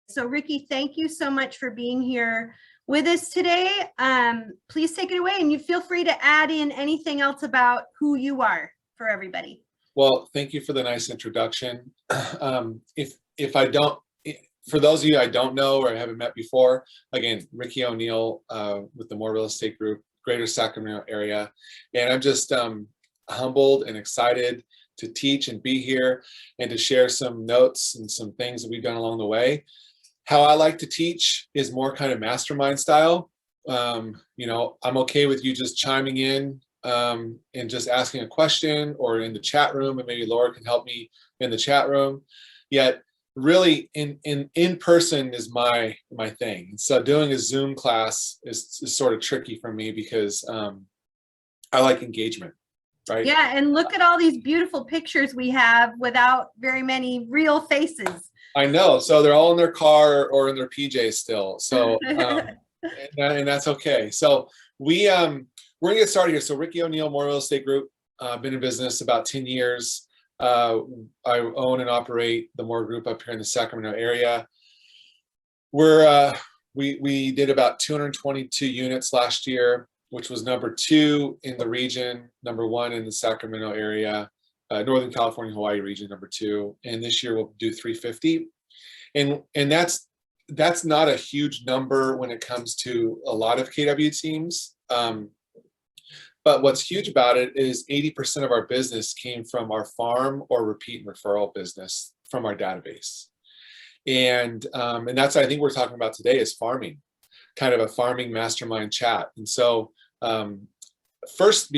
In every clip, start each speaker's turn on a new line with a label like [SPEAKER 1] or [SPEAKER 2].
[SPEAKER 1] So Ricky, thank you so much for being here with us today. Please take it away, and you feel free to add in anything else about who you are for everybody.
[SPEAKER 2] Well, thank you for the nice introduction. If I don't, for those of you I don't know or I haven't met before, again, Ricky O'Neill with the More Real Estate Group, Greater Sacramento area, and I'm just humbled and excited to teach and be here and to share some notes and some things that we've done along the way. How I like to teach is more kind of mastermind style. You know, I'm okay with you just chiming in and just asking a question or in the chat room, and maybe Laura can help me in the chat room. Yet really in person is my thing. And so doing a Zoom class is sort of tricky for me because I like engagement, right?
[SPEAKER 1] Yeah, and look at all these beautiful pictures we have without very many real faces.
[SPEAKER 2] I know. So they're all in their car or in their PJs still. So and that's okay. So we're gonna get started here. So Ricky O'Neill, More Real Estate Group, been in business about 10 years. I own and operate the More Group up here in the Sacramento area. We did about 222 units last year, which was #2 in the region, #1 in the Sacramento area, Northern California, Hawaii region, #2. And this year we'll do 350. And that's not a huge number when it comes to a lot of KW teams. But what's huge about it is 80% of our business came from our farm or repeat and referral business from our database. And that's, I think we're talking about today, is farming, kind of a farming mastermind chat. And so first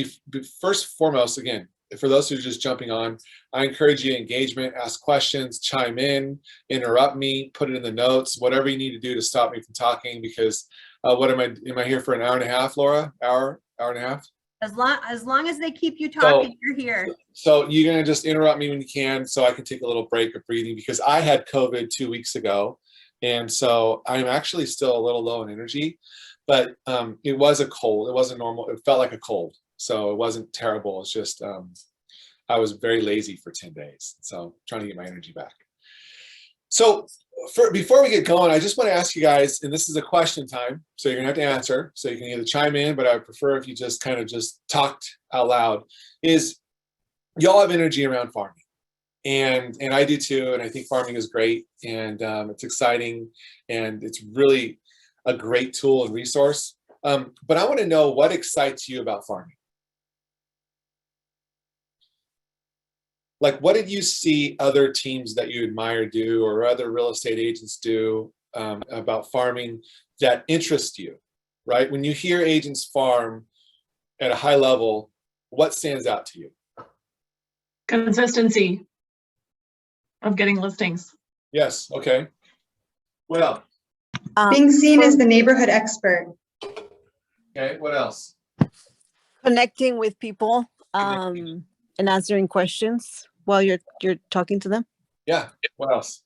[SPEAKER 2] foremost, again, for those who are just jumping on, I encourage you engagement, ask questions, chime in, interrupt me, put it in the notes, whatever you need to do to stop me from talking, because am I here for an hour and a half, Laura? Hour and a half?
[SPEAKER 1] As long as they keep you talking, you're here.
[SPEAKER 2] So you're gonna just interrupt me when you can, so I can take a little break of breathing, because I had COVID 2 weeks ago, and so I'm actually still a little low in energy, but it was a cold. It wasn't normal. It felt like a cold, so it wasn't terrible. It's just I was very lazy for 10 days, so trying to get my energy back. So before we get going, I just want to ask you guys, and this is a question time, so you're gonna have to answer. So you can either chime in, but I would prefer if you just kind of just talked out loud. Is y'all have energy around farming? And I do too, and I think farming is great, and it's exciting, and it's really a great tool and resource. But I want to know what excites you about farming. Like, what did you see other teams that you admire do, or other real estate agents do about farming that interest you, right? When you hear agents farm at a high level, what stands out to you?
[SPEAKER 3] Consistency of getting listings.
[SPEAKER 2] Yes, okay. What else?
[SPEAKER 4] Being seen as the neighborhood expert.
[SPEAKER 2] Okay, what else?
[SPEAKER 5] Connecting with people. And answering questions while you're talking to them.
[SPEAKER 2] Yeah. What else?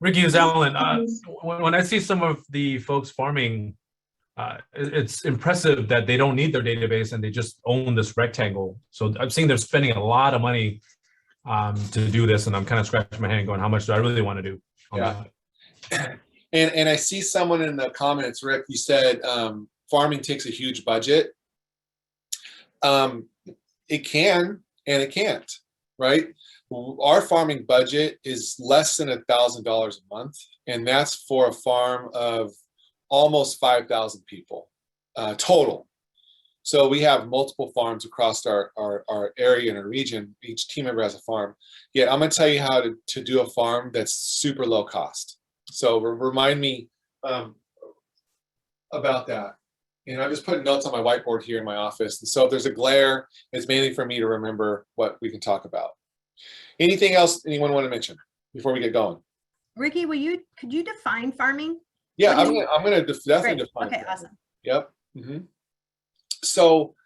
[SPEAKER 6] Ricky is Alan. When I see some of the folks farming, it's impressive that they don't need their database and they just own this rectangle. So I'm seeing they're spending a lot of money to do this, and I'm kind of scratching my head going, how much do I really want to do?
[SPEAKER 2] Yeah. And I see someone in the comments, Rick, you said farming takes a huge budget. It can and it can't, right? Our farming budget is less than $1,000 a month, and that's for a farm of almost 5,000 people total. So we have multiple farms across our area and our region. Each team member has a farm. Yet I'm going to tell you how to do a farm that's super low cost. So remind me about that. And I'm just putting notes on my whiteboard here in my office. And so if there's a glare, it's mainly for me to remember what we can talk about. Anything else anyone want to mention before we get going?
[SPEAKER 1] Ricky, could you define farming?
[SPEAKER 2] Yeah, I'm gonna definitely define.
[SPEAKER 1] Okay, awesome.
[SPEAKER 2] Yep. Mm-hmm. So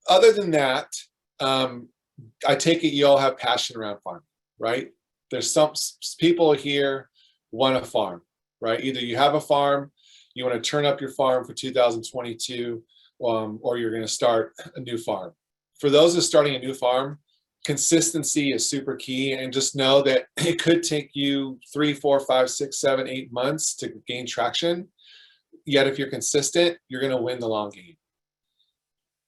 [SPEAKER 2] other than that, I take it you all have passion around farming, right? There's some people here want to farm, right? Either you have a farm, you want to turn up your farm for 2022, or you're going to start a new farm. for those who are starting a new farm, consistency is super key, and just know that it could take you 3, 4, 5, 6, 7, 8 months to gain traction. Yet if you're consistent, you're going to win the long game.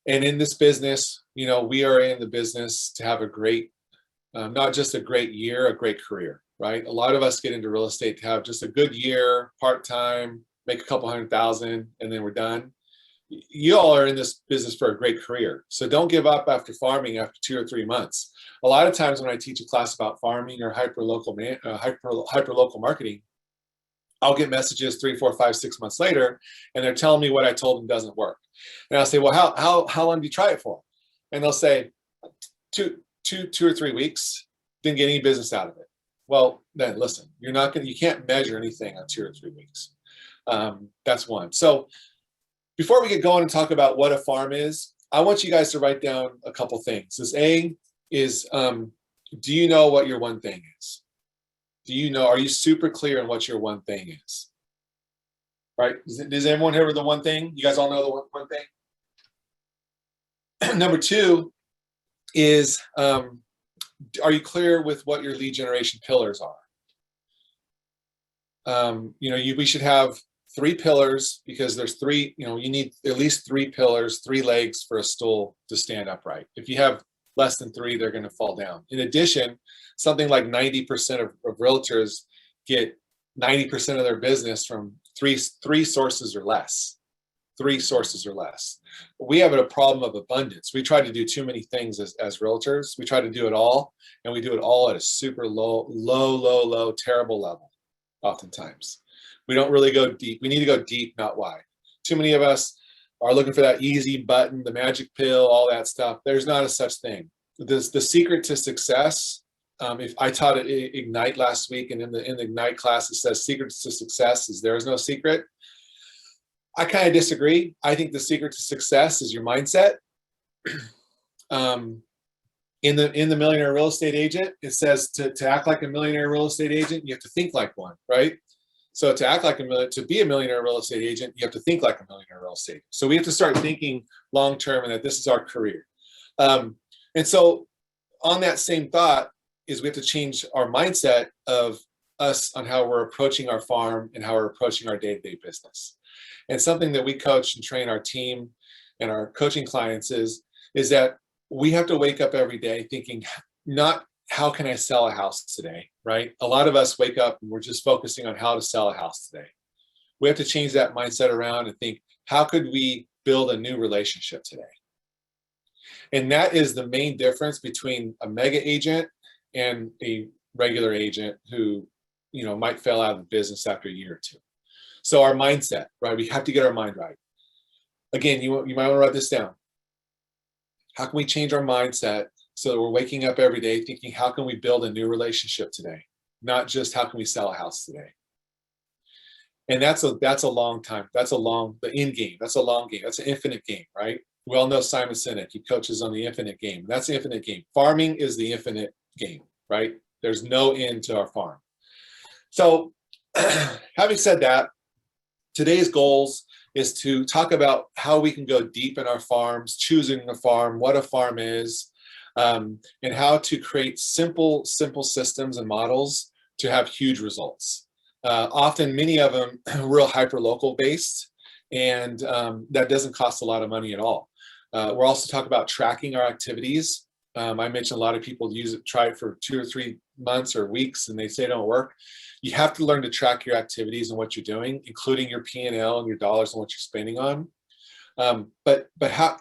[SPEAKER 2] And in this business, you know, we are in the business to have a great, not just a great year, a great career, right? A lot of us get into real estate to have just a good year, part-time, make a couple $100,000, and then we're done. You all are in this business for a great career. So don't give up after farming after 2 or 3 months. A lot of times when I teach a class about farming or hyper-local marketing, I'll get messages 3, 4, 5, 6 months later, and they're telling me what I told them doesn't work. And I'll say, well, how long do you try it for? And they'll say, two or 3 weeks, didn't get any business out of it. Well, then listen, you can't measure anything on 2 or 3 weeks. That's one. So before we get going and talk about what a farm is, I want you guys to write down a couple things. This A is, do you know what your one thing is? Do you know, are you super clear on what your one thing is? Right? Does everyone have the one thing? You guys all know the one thing? Number 2 is, are you clear with what your lead generation pillars are? You know, we should have 3 pillars, because there's 3, you know, you need at least 3 pillars, 3 legs for a stool to stand upright. If you have less than 3, they're going to fall down. In addition, something like 90% of realtors get 90% of their business from three sources or less. 3 sources or less. We have a problem of abundance. We try to do too many things as realtors. We try to do it all, and we do it all at a super low, terrible level, oftentimes. We don't really go deep. We need to go deep, not wide. Too many of us are looking for that easy button, the magic pill, all that stuff. There's not a such thing. The secret to success, if I taught at Ignite last week, and in the Ignite class it says secrets to success is there is no secret. I kind of disagree. I think the secret to success is your mindset. In the Millionaire Real Estate Agent, it says to act like a millionaire real estate agent, you have to think like one, right? So to be a millionaire real estate agent, you have to think like a millionaire real estate agent. So we have to start thinking long term, and that this is our career. And so on that same thought is we have to change our mindset of us on how we're approaching our farm and how we're approaching our day-to-day business. And something that we coach and train our team and our coaching clients is that we have to wake up every day thinking, not how can I sell a house today, right? A lot of us wake up and we're just focusing on how to sell a house today. We have to change that mindset around and think, how could we build a new relationship today? And that is the main difference between a mega agent and a regular agent who, you know, might fail out of the business after a year or 2. So our mindset, right? We have to get our mind right. Again, you might want to write this down. How can we change our mindset so that we're waking up every day thinking, how can we build a new relationship today? Not just how can we sell a house today? And that's a long time. The end game. That's a long game. That's an infinite game, right? We all know Simon Sinek. He coaches on the infinite game. That's the infinite game. Farming is the infinite game, right? There's no end to our farm. So having said that, today's goals is to talk about how we can go deep in our farms, choosing a farm, what a farm is, and how to create simple systems and models to have huge results. Often, many of them real hyper-local based, and that doesn't cost a lot of money at all. We're also talking about tracking our activities. I mentioned a lot of people try it for 2 or 3 months or weeks, and they say it don't work. You have to learn to track your activities and what you're doing, including your P&L and your dollars and what you're spending on. But how?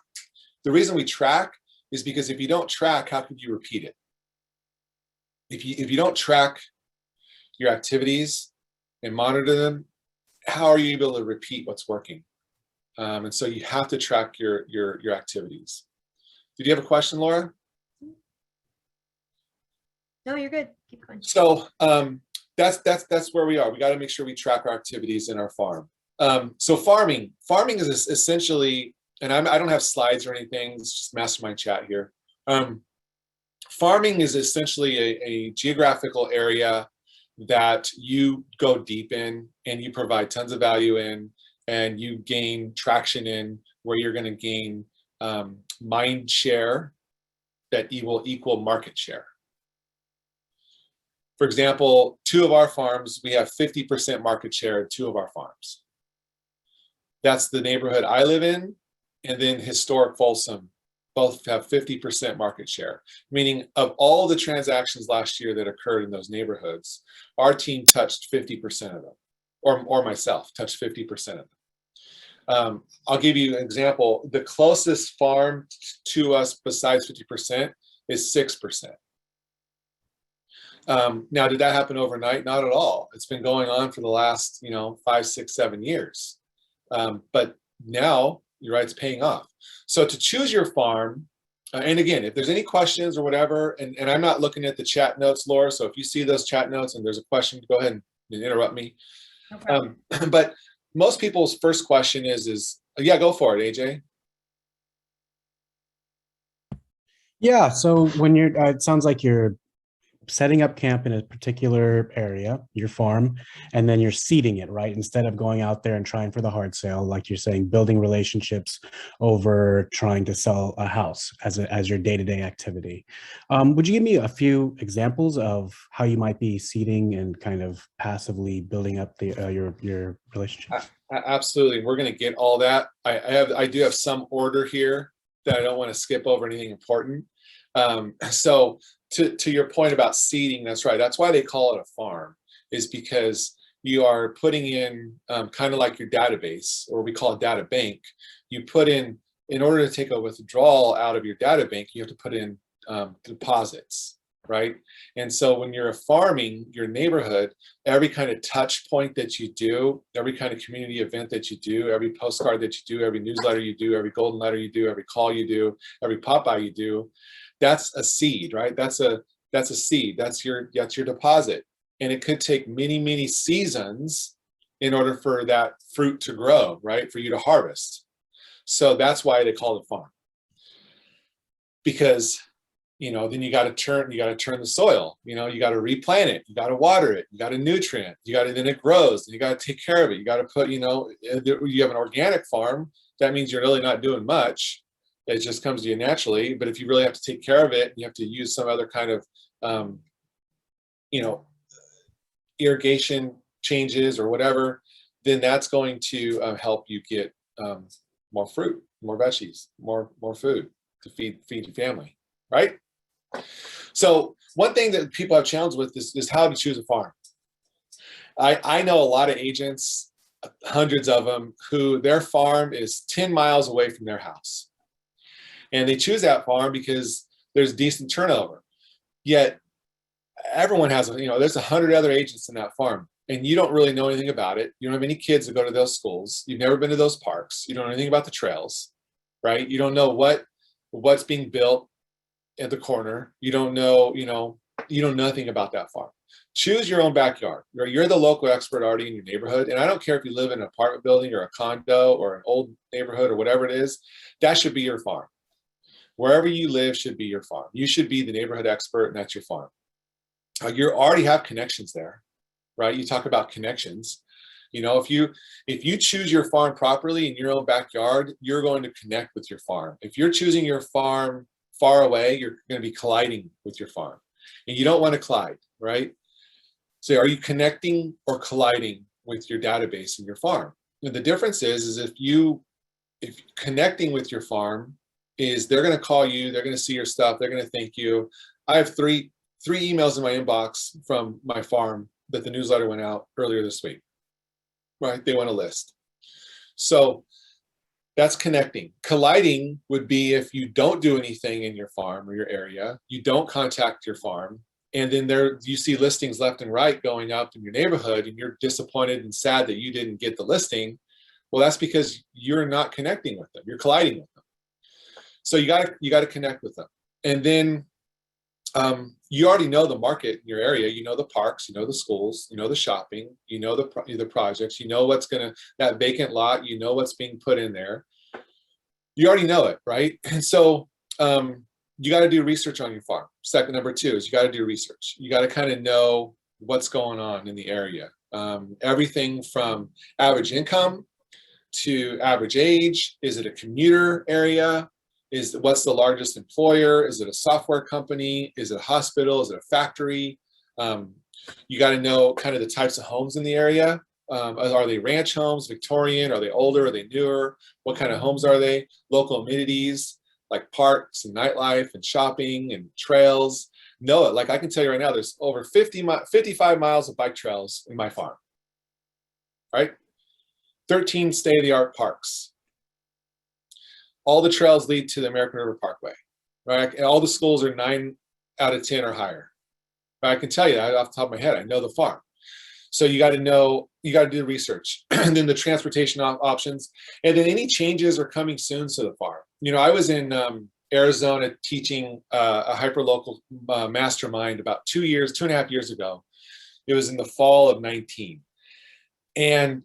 [SPEAKER 2] The reason we track is because if you don't track, how could you repeat it? If you don't track your activities and monitor them, how are you able to repeat what's working? And so you have to track your activities. Did you have a question, Laura?
[SPEAKER 1] No, you're good. Keep going.
[SPEAKER 2] So that's where we are. We got to make sure we track our activities in our farm. So farming is essentially, and I don't have slides or anything. It's just mastermind chat here. Farming is essentially a geographical area that you go deep in and you provide tons of value in, and you gain traction in, where you're going to gain mind share that will equal market share. For example, 2 of our farms, we have 50% market share at 2 of our farms. That's the neighborhood I live in, and then historic Folsom both have 50% market share, meaning of all the transactions last year that occurred in those neighborhoods, our team touched 50% of them, or myself touched 50% of them. I'll give you an example. The closest farm to us besides 50% is 6%. Now, did that happen overnight? Not at all. It's been going on for the last, 5, 6, 7 years. But now, you're right, it's paying off. So to choose your farm, and again, if there's any questions or whatever, and I'm not looking at the chat notes, Laura, so if you see those chat notes and there's a question, go ahead and interrupt me.
[SPEAKER 1] Okay.
[SPEAKER 2] But most people's first question is, yeah, go for it, AJ.
[SPEAKER 7] Yeah, so when you're, it sounds like you're setting up camp in a particular area, your farm, and then you're seeding it, right? Instead of going out there and trying for the hard sale, like you're saying, building relationships over trying to sell a house as your day-to-day activity. Would you give me a few examples of how you might be seeding and kind of passively building up the your relationships?
[SPEAKER 2] Absolutely, we're going to get all that. I do have some order here that I don't want to skip over anything important. So to your point about seeding, that's right. That's why they call it a farm, is because you are putting in kind of like your database, or we call it data bank. You put in order to take a withdrawal out of your data bank, you have to put in deposits, right? And so when you're farming your neighborhood, every kind of touch point that you do, every kind of community event that you do, every postcard that you do, every newsletter you do, every golden letter you do, every call you do, every pop-by you do, that's a seed, right? That's a seed. That's your deposit. And it could take many, many seasons in order for that fruit to grow, right? For you to harvest. So that's why they call it a farm. Because, then you got to turn the soil, you got to replant it, you got to water it, you got to nutrient, then it grows, and you got to take care of it. You got to put, you have an organic farm, that means you're really not doing much. It just comes to you naturally. But if you really have to take care of it, you have to use some other kind of, irrigation changes or whatever, then that's going to help you get more fruit, more veggies, more food to feed your family, right? So one thing that people have challenges with is how to choose a farm. I know a lot of agents, hundreds of them, who their farm is 10 miles away from their house. And they choose that farm because there's decent turnover. Yet everyone has, there's 100 other agents in that farm, and you don't really know anything about it. You don't have any kids that go to those schools. You've never been to those parks. You don't know anything about the trails, right? You don't know what's being built at the corner. You don't know, you know nothing about that farm. Choose your own backyard. You're the local expert already in your neighborhood. And I don't care if you live in an apartment building or a condo or an old neighborhood or whatever it is, that should be your farm. Wherever you live should be your farm. You should be the neighborhood expert, and that's your farm. You already have connections there, right? You talk about connections. If you choose your farm properly in your own backyard, you're going to connect with your farm. If you're choosing your farm far away, you're going to be colliding with your farm, and you don't want to collide, right? So are you connecting or colliding with your database in your farm? And the difference is if connecting with your farm is they're going to call you, they're going to see your stuff, they're going to thank you. I have three emails in my inbox from my farm that the newsletter went out earlier this week, right? They want a list. So that's connecting. Colliding would be if you don't do anything in your farm or your area, you don't contact your farm, and then you see listings left and right going up in your neighborhood, and you're disappointed and sad that you didn't get the listing. Well, that's because you're not connecting with them. You're colliding with them. So you got to connect with them. And then you already know the market in your area. You know the parks, you know the schools, you know the shopping, you know the projects, you know that vacant lot, you know what's being put in there. You already know it, right? And so you got to do research on your farm. Number 2 is you got to do research. You got to kind of know what's going on in the area. Everything from average income to average age. Is it a commuter area? is what's the largest employer? Is it a software company? Is it a hospital? Is it a factory? You got to know kind of the types of homes in the area. Are they ranch homes, Victorian? Are they older? Are they newer? What kind of homes are they? Local amenities like parks and nightlife and shopping and trails. Know it. Like I can tell you right now, there's over 55 miles of bike trails in my farm, right? 13 state-of-the-art parks. All the trails lead to the American River Parkway, right? And all the schools are 9 out of 10 or higher. But I can tell you that off the top of my head, I know the farm. So you got to know, you got to do the research, and then the transportation options, and then any changes are coming soon to the farm. You know, I was in Arizona teaching a hyperlocal mastermind about 2.5 years ago. It was in the fall of 19. And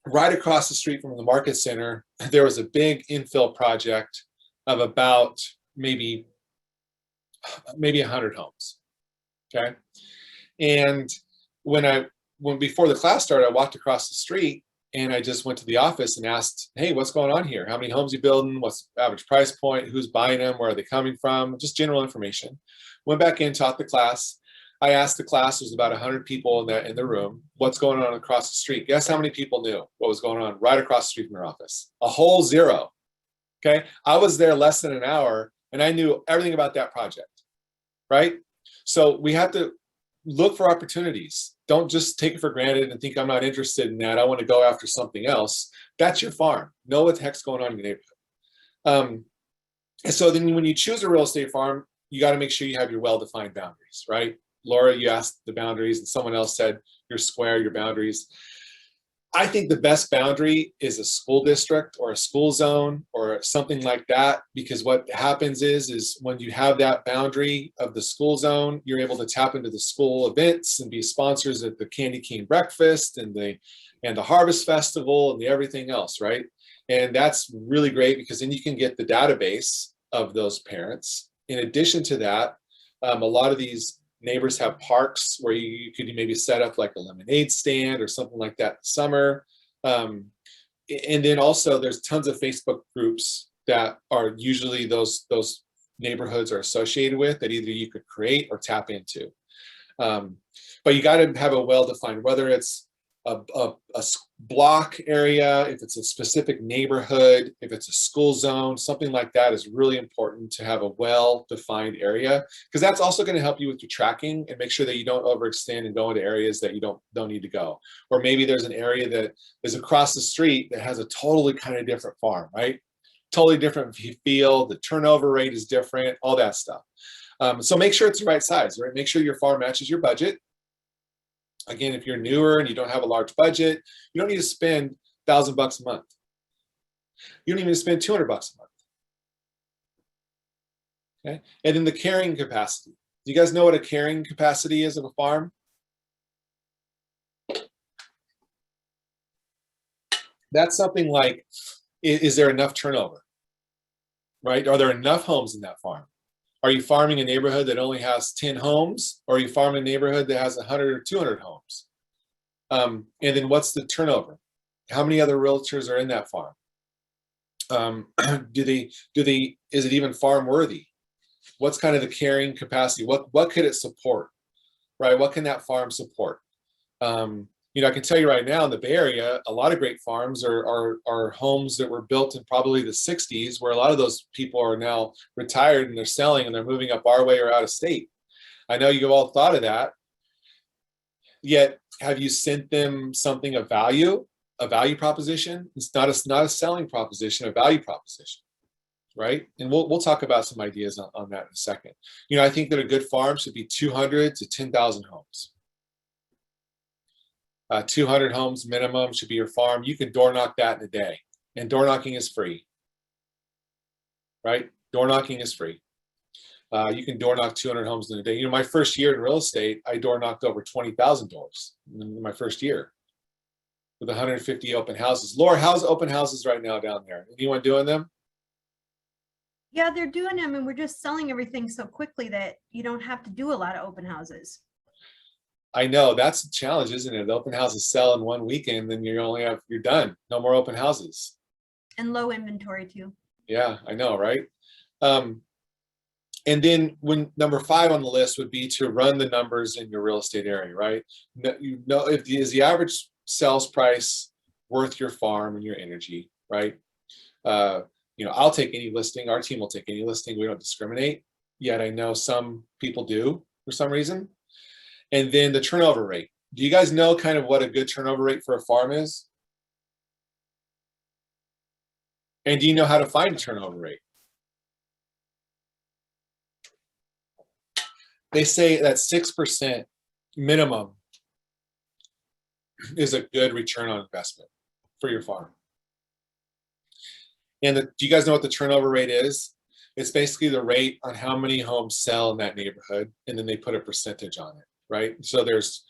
[SPEAKER 2] right across the street from the market center, there was a big infill project of about maybe 100 homes. Okay. And when before the class started, I walked across the street and I just went to the office and asked, hey, what's going on here? How many homes you building? What's the average price point? Who's buying them? Where are they coming from? Just general information. Went back in, taught the class. I asked the class, there's about 100 people in the room, what's going on across the street? Guess how many people knew what was going on right across the street from their office? A whole zero. Okay. I was there less than an hour and I knew everything about that project. Right. So we have to look for opportunities. Don't just take it for granted and think I'm not interested in that. I want to go after something else. That's your farm. Know what the heck's going on in your neighborhood. And so then when you choose a real estate farm, you got to make sure you have your well-defined boundaries, right? Laura, you asked the boundaries and someone else said your square, your boundaries. I think the best boundary is a school district or a school zone or something like that, because what happens is when you have that boundary of the school zone, you're able to tap into the school events and be sponsors at the Candy Cane Breakfast and the Harvest Festival and the everything else, right? And that's really great because then you can get the database of those parents. In addition to that, a lot of these neighbors have parks where you could maybe set up like a lemonade stand or something like that in the summer. And then also there's tons of Facebook groups that are usually those neighborhoods are associated with that either you could create or tap into. But you got to have a well-defined, whether it's a block area, if it's a specific neighborhood, if it's a school zone, something like that is really important to have a well-defined area, because that's also going to help you with your tracking and make sure that you don't overextend and go into areas that you don't need to go. Or maybe there's an area that is across the street that has a totally kind of different farm, right? Totally different feel, the turnover rate is different, all that stuff. So make sure it's the right size, right? Make sure your farm matches your budget. Again, if you're newer and you don't have a large budget, you don't need to spend $1,000 a month. You don't even need to spend $200 a month. Okay, and then the carrying capacity. Do you guys know what a carrying capacity is of a farm? That's something like, is there enough turnover? Right? Are there enough homes in that farm? Are you farming a neighborhood that only has 10 homes? Or are you farming a neighborhood that has 100 or 200 homes? And then what's the turnover? How many other realtors are in that farm? Is it even farm worthy? What's kind of the carrying capacity? What could it support? Right? What can that farm support? You know, I can tell you right now in the Bay Area, a lot of great farms are homes that were built in probably the 60s, where a lot of those people are now retired and they're selling and they're moving up our way or out of state. I know you've all thought of that. Yet, have you sent them something of value, a value proposition? It's not a selling proposition, a value proposition, right? And we'll talk about some ideas on that in a second. You know, I think that a good farm should be 200 to 10,000 homes. 200 homes minimum should be your farm. You can door knock that in a day, and door knocking is free, right? Door knocking is free. You can door knock 200 homes in a day. You know, my first year in real estate, I door knocked over 20,000 doors in my first year with 150 open houses. Laura, how's open houses right now down there? Anyone doing them?
[SPEAKER 1] Yeah, they're doing them, and we're just selling everything so quickly that you don't have to do a lot of open houses.
[SPEAKER 2] I know that's a challenge, isn't it? The open houses sell in one weekend, then you're done. No more open houses.
[SPEAKER 1] And low inventory too.
[SPEAKER 2] Yeah, I know, right? And then when number 5 on the list would be to run the numbers in your real estate area, right? You know, is the average sales price worth your farm and your energy, right? You know, I'll take any listing. Our team will take any listing. We don't discriminate. Yet I know some people do for some reason. And then the turnover rate. Do you guys know kind of what a good turnover rate for a farm is? And do you know how to find a turnover rate? They say that 6% minimum is a good return on investment for your farm. And do you guys know what the turnover rate is? It's basically the rate on how many homes sell in that neighborhood, and then they put a percentage on it, right? So there's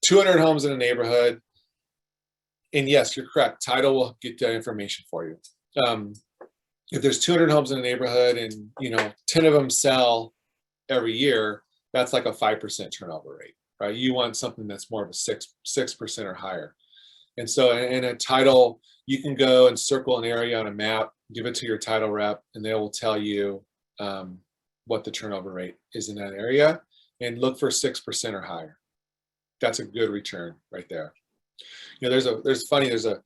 [SPEAKER 2] 200 homes in a neighborhood, and yes, you're correct. Title will get that information for you. If there's 200 homes in a neighborhood and, you know, 10 of them sell every year, that's like a 5% turnover rate, right? You want something that's more of a 6% or higher. And so in a title, you can go and circle an area on a map, give it to your title rep, and they will tell you what the turnover rate is in that area, and look for 6% or higher. That's a good return right there. You know, there's an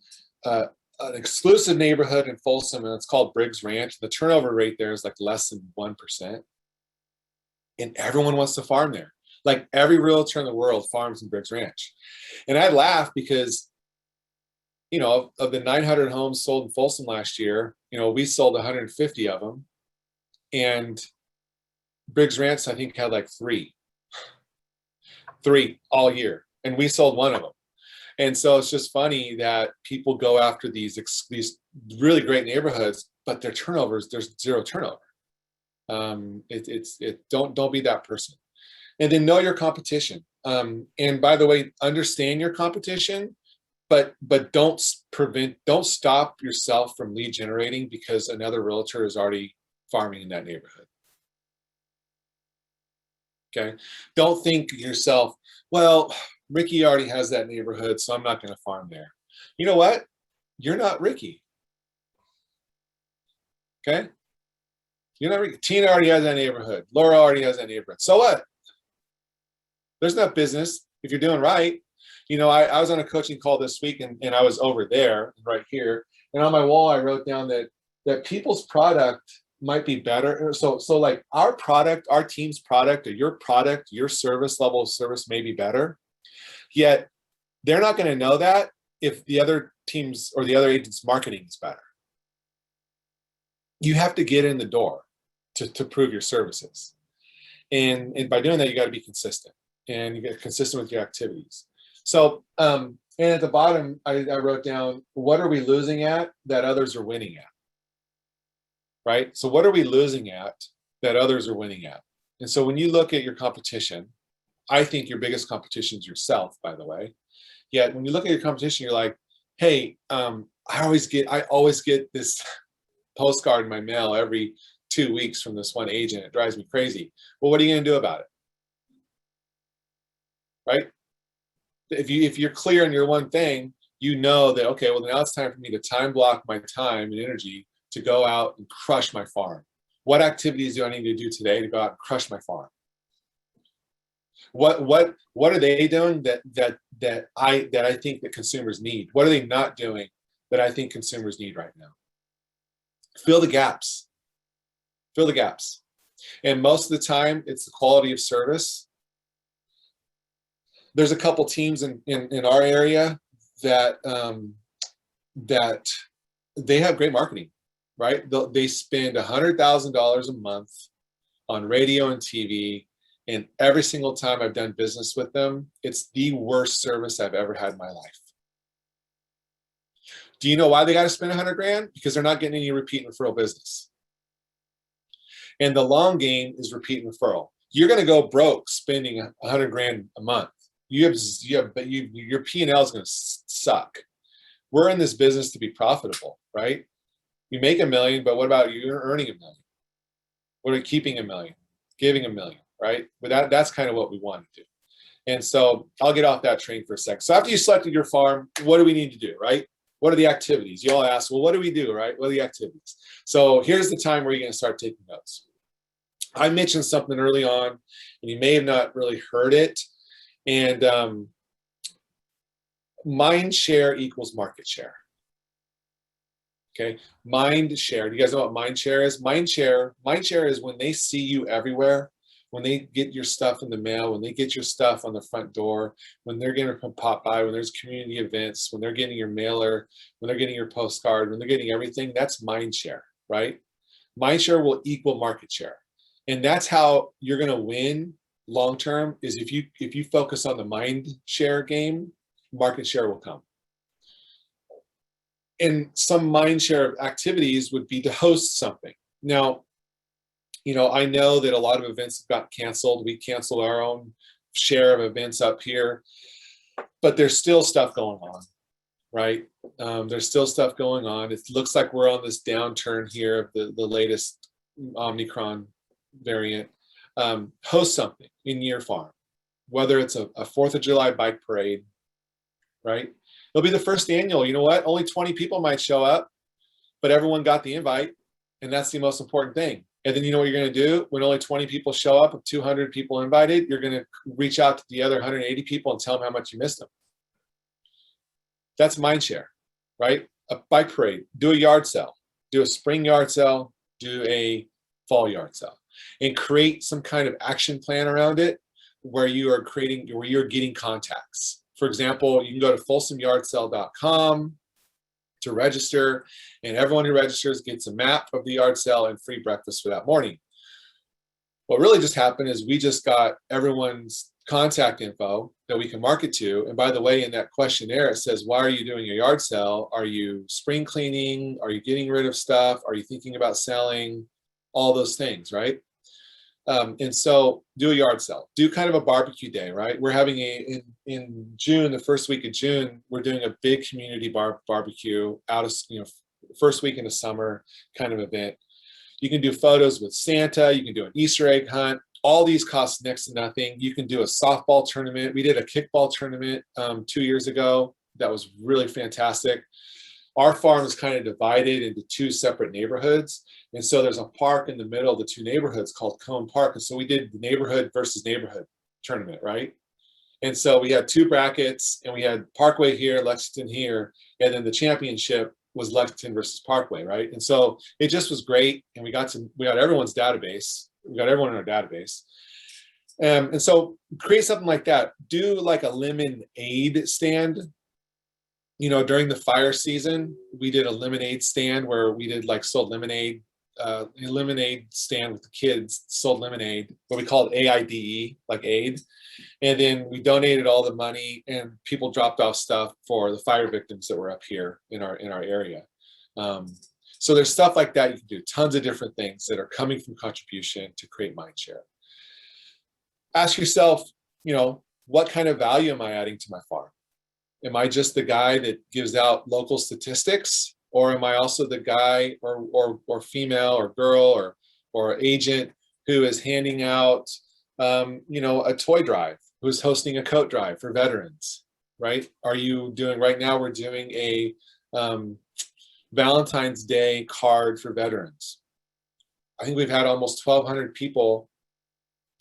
[SPEAKER 2] exclusive neighborhood in Folsom, and it's called Briggs Ranch. The turnover rate there is like less than 1%. And everyone wants to farm there. Like every realtor in the world farms in Briggs Ranch. And I laugh because, you know, of the 900 homes sold in Folsom last year, you know, we sold 150 of them. And Briggs Ranch, I think, had like three all year. And we sold one of them. And so it's just funny that people go after these really great neighborhoods, but their turnovers, there's zero turnover. Don't be that person. And then know your competition. And by the way, understand your competition, but don't stop yourself from lead generating because another realtor is already farming in that neighborhood. Okay. Don't think to yourself, well, Ricky already has that neighborhood, so I'm not going to farm there. You know what? You're not Ricky. Okay. You're not Ricky. Tina already has that neighborhood. Laura already has that neighborhood. So what? There's not business if you're doing right. You know, I was on a coaching call this week and I was over there right here. And on my wall, I wrote down that people's product might be better. So like our product, our team's product, or your service level of service may be better. Yet they're not going to know that if the other teams or the other agents' marketing is better. You have to get in the door to prove your services. And by doing that, you got to be consistent, and you get consistent with your activities. So, and at the bottom, I wrote down, what are we losing at that others are winning at? Right? So what are we losing at that others are winning at? And so when you look at your competition, I think your biggest competition is yourself, by the way. Yet when you look at your competition, you're like, hey, I always get this postcard in my mail every 2 weeks from this one agent. It drives me crazy. Well, what are you going to do about it? Right? If you're clear on your one thing, you know that, okay, well, now it's time for me to time block my time and energy to go out and crush my farm. What activities do I need to do today to go out and crush my farm? What are they doing that I think that consumers need? What are they not doing that I think consumers need right now? Fill the gaps. Fill the gaps. And most of the time, it's the quality of service. There's a couple teams in our area that they have great marketing, right? They spend $100,000 a month on radio and TV. And every single time I've done business with them, it's the worst service I've ever had in my life. Do you know why they got to spend $100,000? Because they're not getting any repeat referral business. And the long game is repeat referral. You're going to go broke spending $100,000 a month. Your P&L is going to suck. We're in this business to be profitable, right? You make $1 million, but what about you earning $1 million? What are you keeping $1 million? Giving $1 million, right? But that's kind of what we want to do. And so I'll get off that train for a second. So after you selected your farm, what do we need to do, right? What are the activities? You all ask, well, what do we do, right? What are the activities? So here's the time where you're going to start taking notes. I mentioned something early on, and you may have not really heard it. And mind share equals market share. Okay, mind share. Do you guys know what mind share is? Mind share is when they see you everywhere, when they get your stuff in the mail, when they get your stuff on the front door, when they're going to pop by, when there's community events, when they're getting your mailer, when they're getting your postcard, when they're getting everything, that's mind share, right? Mind share will equal market share. And that's how you're going to win long-term, is if you focus on the mind share game, market share will come. And some mind share activities would be to host something. Now, you know, I know that a lot of events have got canceled. We canceled our own share of events up here, but there's still stuff going on, right? There's still stuff going on. It looks like we're on this downturn here of the latest Omicron variant. Host something in your farm, whether it's a 4th of July bike parade, right? It'll be the first annual. You know what? Only 20 people might show up, but everyone got the invite, and that's the most important thing. And then you know what you're going to do when only 20 people show up of 200 people invited? You're going to reach out to the other 180 people and tell them how much you missed them. That's mind share, right? A bike parade, do a yard sale, do a spring yard sale, do a fall yard sale, and create some kind of action plan around it where you're getting contacts. For example, you can go to folsomyardsale.com to register, and everyone who registers gets a map of the yard sale and free breakfast for that morning. What really just happened is we just got everyone's contact info that we can market to. And by the way, in that questionnaire, it says, why are you doing a yard sale? Are you spring cleaning? Are you getting rid of stuff? Are you thinking about selling? All those things, right? And so do a yard sale, do kind of a barbecue day, right? We're having in June, the first week of June, we're doing a big community barbecue out of, first week in the summer kind of event. You can do photos with Santa, you can do an Easter egg hunt. All these cost next to nothing. You can do a softball tournament. We did a kickball tournament 2 years ago. That was really fantastic. Our farm is kind of divided into 2 separate neighborhoods. And so there's a park in the middle of the 2 neighborhoods called Cone Park. And so we did the neighborhood versus neighborhood tournament, right? And so we had 2 brackets, and we had Parkway here, Lexington here, and then the championship was Lexington versus Parkway, right? And so it just was great. And we got everyone's database. We got everyone in our database. And so create something like that. Do like a lemonade stand. You know, during the fire season, we did a lemonade stand where we did like sold lemonade, a lemonade stand with the kids, sold lemonade, what we called AIDE, like aid. And then we donated all the money, and people dropped off stuff for the fire victims that were up here in our area. So there's stuff like that you can do, tons of different things that are coming from contribution to create mindshare. Ask yourself, you know, what kind of value am I adding to my farm? Am I just the guy that gives out local statistics, or am I also the guy or female or girl or agent who is handing out, you know, a toy drive, who's hosting a coat drive for veterans, right? Are you doing, right now we're doing a Valentine's Day card for veterans. I think we've had almost 1,200 people,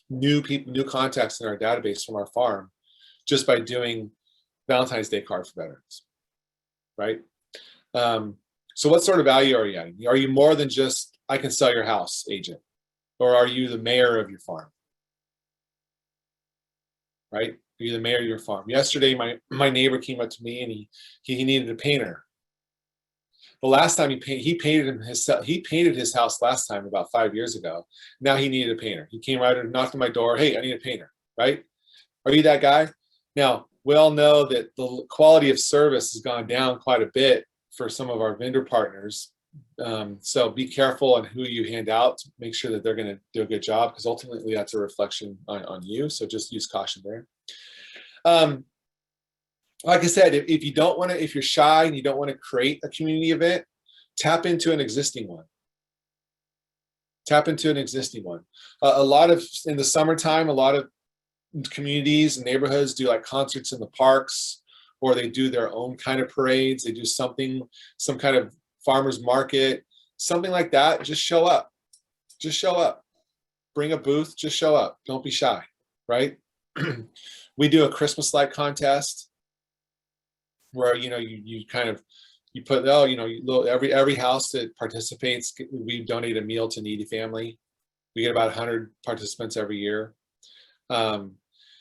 [SPEAKER 2] new contacts in our database from our farm, just by doing Valentine's Day card for veterans, right? So what sort of value are you adding? Are you more than just, I can sell your house agent? Or are you the mayor of your farm? Right? Are you the mayor of your farm? Yesterday, my neighbor came up to me, and he needed a painter. The last time he painted his house last time about 5 years ago. Now he needed a painter. He came right and knocked on my door. Hey, I need a painter, right? Are you that guy? Now, we all know that the quality of service has gone down quite a bit for some of our vendor partners. So be careful on who you hand out to make sure that they're going to do a good job, because ultimately that's a reflection on you. So just use caution there. Like I said, if you don't want to, if you're shy and you don't want to create a community event, tap into an existing one. Tap into an existing one. A lot of, in the summertime, a lot of communities and neighborhoods do like concerts in the parks, or they do their own kind of parades. They do something, some kind of farmer's market, something like that. Just show up. Just show up. Bring a booth, just show up. Don't be shy, right? We do a Christmas light contest where, you know, you kind of, you put, oh, you know, every house that participates, we donate a meal to needy family. We get about 100 participants every year.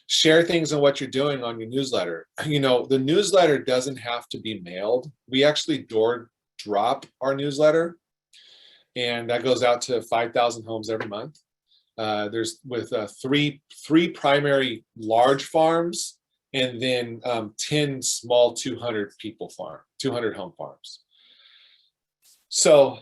[SPEAKER 2] Share things on what you're doing on your newsletter. You know, the newsletter doesn't have to be mailed. We actually door drop our newsletter, and that goes out to 5,000 homes every month. There's with three primary large farms, and then 10 small 200 home farms. So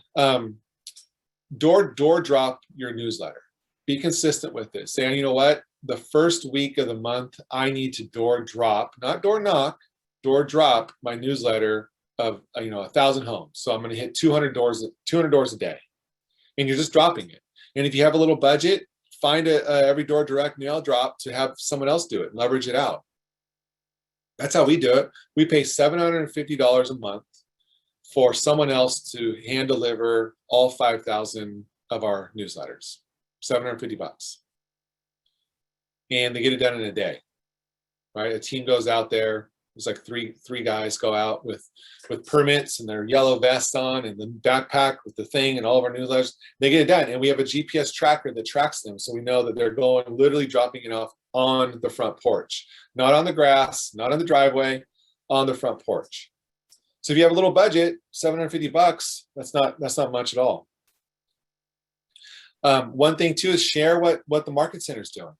[SPEAKER 2] door drop your newsletter. Be consistent with this. Say, you know what? The first week of the month, I need to door drop, not door knock, door drop my newsletter of 1,000 homes. So I'm going to hit 200 doors a day, and you're just dropping it. And if you have a little budget, find every door direct mail drop to have someone else do it, leverage it out. That's how we do it. We pay $750 a month for someone else to hand deliver all 5,000 of our newsletters. $750. And they get it done in a day, right? A team goes out there. There's like three guys go out with permits and their yellow vests on and the backpack with the thing and all of our newsletters. They get it done, and we have a GPS tracker that tracks them, so we know that they're going, literally dropping it off on the front porch, not on the grass, not on the driveway, on the front porch. So if you have a little budget, $750, that's not much at all. One thing too is share what the market center is doing.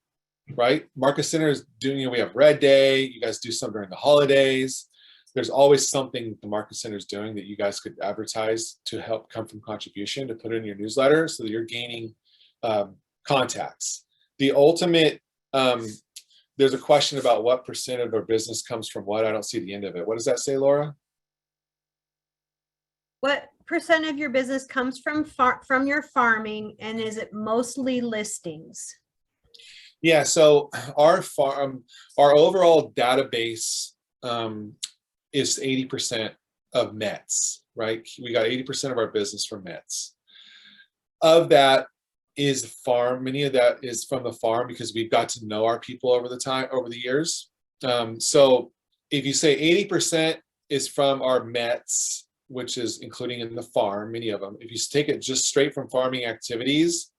[SPEAKER 2] Right? Market Center is doing, we have Red Day, you guys do some during the holidays. There's always something the Market Center is doing that you guys could advertise to help come from contribution, to put in your newsletter so that you're gaining contacts. The ultimate, there's a question about what percent of our business comes from what. I don't see the end of it. What does that say, Laura?
[SPEAKER 1] What percent of your business comes from your farming, and is it mostly listings?
[SPEAKER 2] Yeah, so our overall database is 80% of Mets, right? We got 80% of our business from Mets. Of that is farm. Many of that is from the farm because we've got to know our people over the years. So if you say 80% is from our Mets, which is including in the farm, many of them. If you take it just straight from farming activities,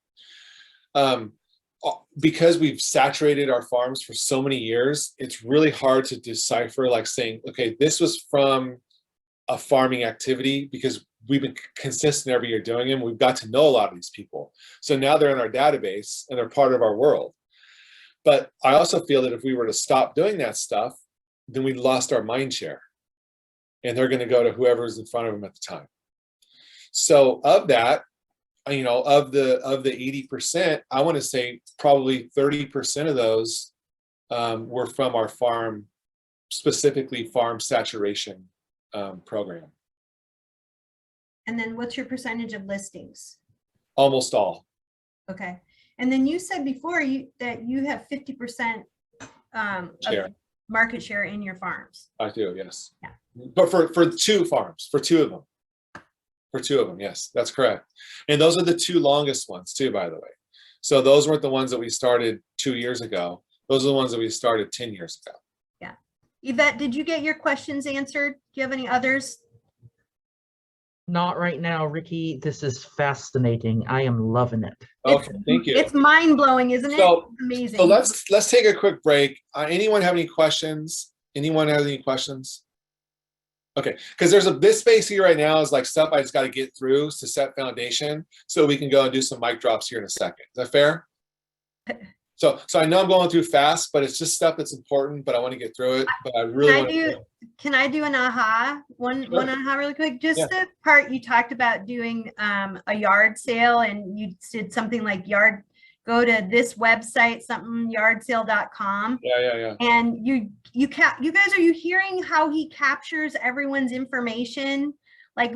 [SPEAKER 2] because we've saturated our farms for so many years, it's really hard to decipher, like saying, okay, this was from a farming activity, because we've been consistent every year doing them. We've got to know a lot of these people. So now they're in our database and they're part of our world. But I also feel that if we were to stop doing that stuff, then we lost our mind share. And they're going to go to whoever's in front of them at the time. So of that, of the 80%, I want to say probably 30% of those were from our farm, specifically farm saturation program.
[SPEAKER 1] And then what's your percentage of listings?
[SPEAKER 2] Almost all.
[SPEAKER 1] Okay. And then you said before that you have 50% of market share in your farms.
[SPEAKER 2] I do, yes.
[SPEAKER 1] Yeah.
[SPEAKER 2] But for two farms, for two of them. For two of them, yes, that's correct. And those are the two longest ones too, by the way. So those weren't the ones that we started 2 years ago. Those are the ones that we started 10 years ago.
[SPEAKER 1] Yeah. Yvette, did you get your questions answered? Do you have any others?
[SPEAKER 8] Not right now, Ricky. This is fascinating. I am loving it.
[SPEAKER 2] Okay, thank you.
[SPEAKER 1] It's mind-blowing, isn't it?
[SPEAKER 2] So,
[SPEAKER 1] it's amazing.
[SPEAKER 2] So let's take a quick break. Anyone have any questions? Anyone have any questions? Okay, because there's this space here right now is like stuff I just got to get through to set foundation, so we can go and do some mic drops here in a second. Is that fair? So I know I'm going through fast, but it's just stuff that's important, but I want to get through it. But I really want to.
[SPEAKER 1] Can I do an aha? One aha really quick? Just the part you talked about doing a yard sale, and you did something like go to this website, something yardsale.com.
[SPEAKER 2] Yeah.
[SPEAKER 1] And you guys, are you hearing how he captures everyone's information? Like,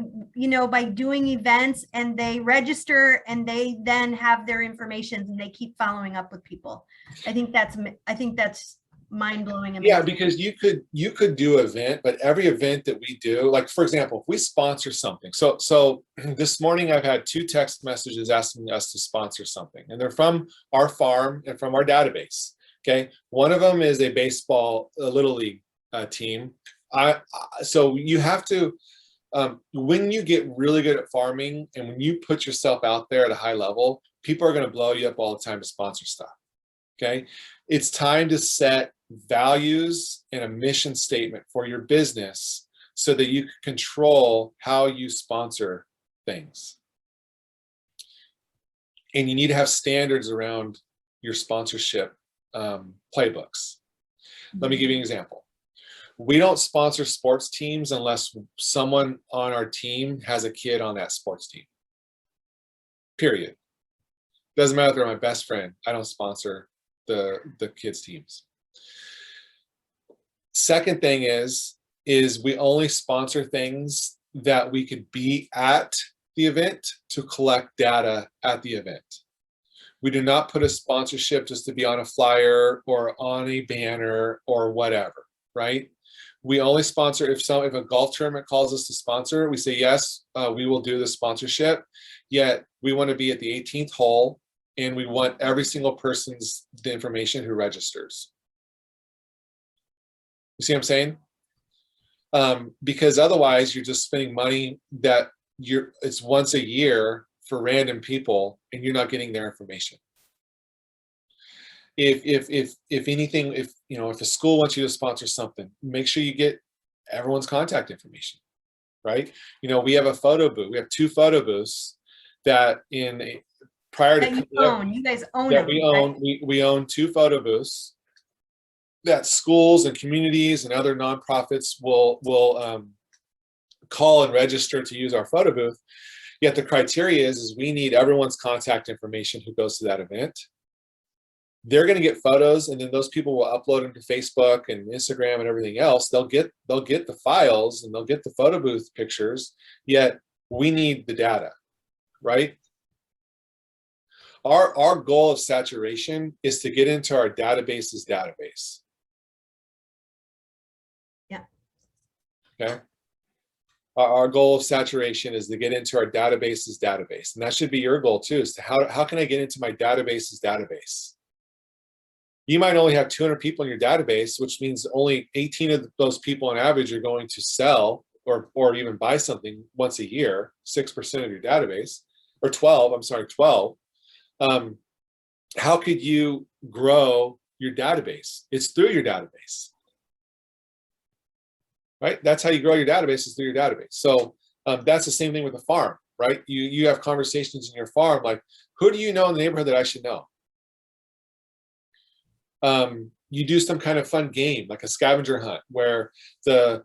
[SPEAKER 1] by doing events, and they register and they then have their information and they keep following up with people. I think that's mind-blowing.
[SPEAKER 2] Yeah,
[SPEAKER 1] amazing.
[SPEAKER 2] because you could do an event, but every event that we do, like for example, if we sponsor something, so this morning I've had 2 text messages asking us to sponsor something, and they're from our farm and from our database. Okay, one of them is a baseball little league team. So you have to, when you get really good at farming and when you put yourself out there at a high level, people are going to blow you up all the time to sponsor stuff. Okay, it's time to set values and a mission statement for your business so that you can control how you sponsor things. And you need to have standards around your sponsorship playbooks. Let me give you an example. We don't sponsor sports teams unless someone on our team has a kid on that sports team. Period. Doesn't matter if they're my best friend. I don't sponsor the kids' teams. Second thing is we only sponsor things that we could be at the event to collect data at the event. We do not put a sponsorship just to be on a flyer or on a banner or whatever, right? We only sponsor if a golf tournament calls us to sponsor, we say, yes, we will do the sponsorship. Yet we want to be at the 18th hole and we want every single person's the information who registers. You see what I'm saying? Because otherwise you're just spending money that it's once a year for random people and you're not getting their information. If anything, if a school wants you to sponsor something, make sure you get everyone's contact information, right? We have a photo booth. We have 2 photo booths that prior to
[SPEAKER 1] you guys own
[SPEAKER 2] that
[SPEAKER 1] them,
[SPEAKER 2] we
[SPEAKER 1] right?
[SPEAKER 2] own. We own 2 photo booths that schools and communities and other nonprofits will call and register to use our photo booth. Yet the criteria is we need everyone's contact information who goes to that event. They're going to get photos, and then those people will upload them to Facebook and Instagram and everything else. They'll get the files and they'll get the photo booth pictures. Yet we need the data, right? Our goal of saturation is to get into our database's database.
[SPEAKER 1] Yeah.
[SPEAKER 2] Okay. Our goal of saturation is to get into our database's database, and that should be your goal too. Is to how can I get into my database's database? You might only have 200 people in your database, which means only 18 of those people on average are going to sell or even buy something once a year, 6% of your database, or 12, I'm sorry, 12. How could you grow your database? It's through your database, right? That's how you grow your database, is through your database. So that's the same thing with a farm, right? You have conversations in your farm, like, who do you know in the neighborhood that I should know? You do some kind of fun game, like a scavenger hunt, where the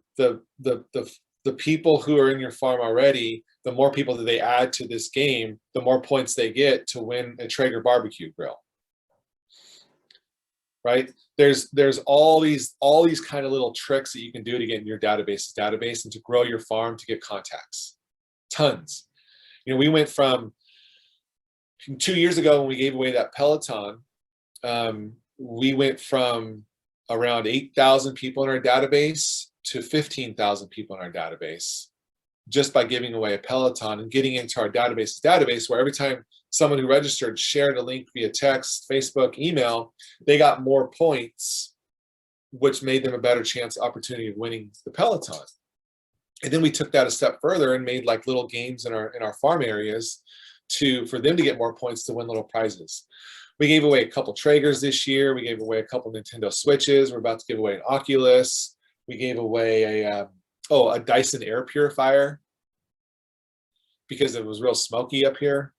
[SPEAKER 2] people who are in your farm already, the more people that they add to this game, the more points they get to win a Traeger barbecue grill. Right? There's all these kind of little tricks that you can do to get in your database and to grow your farm, to get contacts. Tons. We went from 2 years ago when we gave away that Peloton. We went from around 8,000 people in our database to 15,000 people in our database just by giving away a Peloton and getting into our database where every time someone who registered shared a link via text, Facebook, email, they got more points, which made them a better opportunity of winning the Peloton. And then we took that a step further and made like little games in our farm areas for them to get more points to win little prizes. We gave away a couple Traegers this year. We gave away a couple Nintendo Switches. We're about to give away an Oculus. We gave away a Dyson air purifier because it was real smoky up here.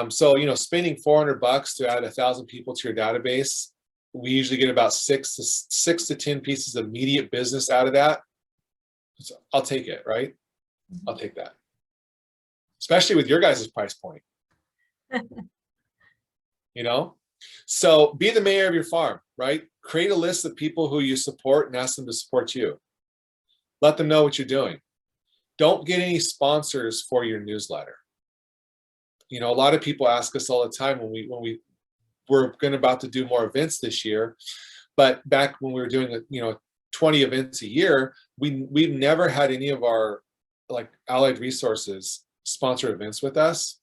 [SPEAKER 2] So, spending $400 to add 1,000 people to your database, we usually get about 6 to 10 pieces of immediate business out of that. So I'll take it, right? I'll take that. Especially with your guys' price point. So be the mayor of your farm, right? Create a list of people who you support and ask them to support you. Let them know what you're doing. Don't get any sponsors for your newsletter. A lot of people ask us all the time when we're about to do more events this year, But back when we were doing, 20 events a year, we've never had any of our like allied resources sponsor events with us.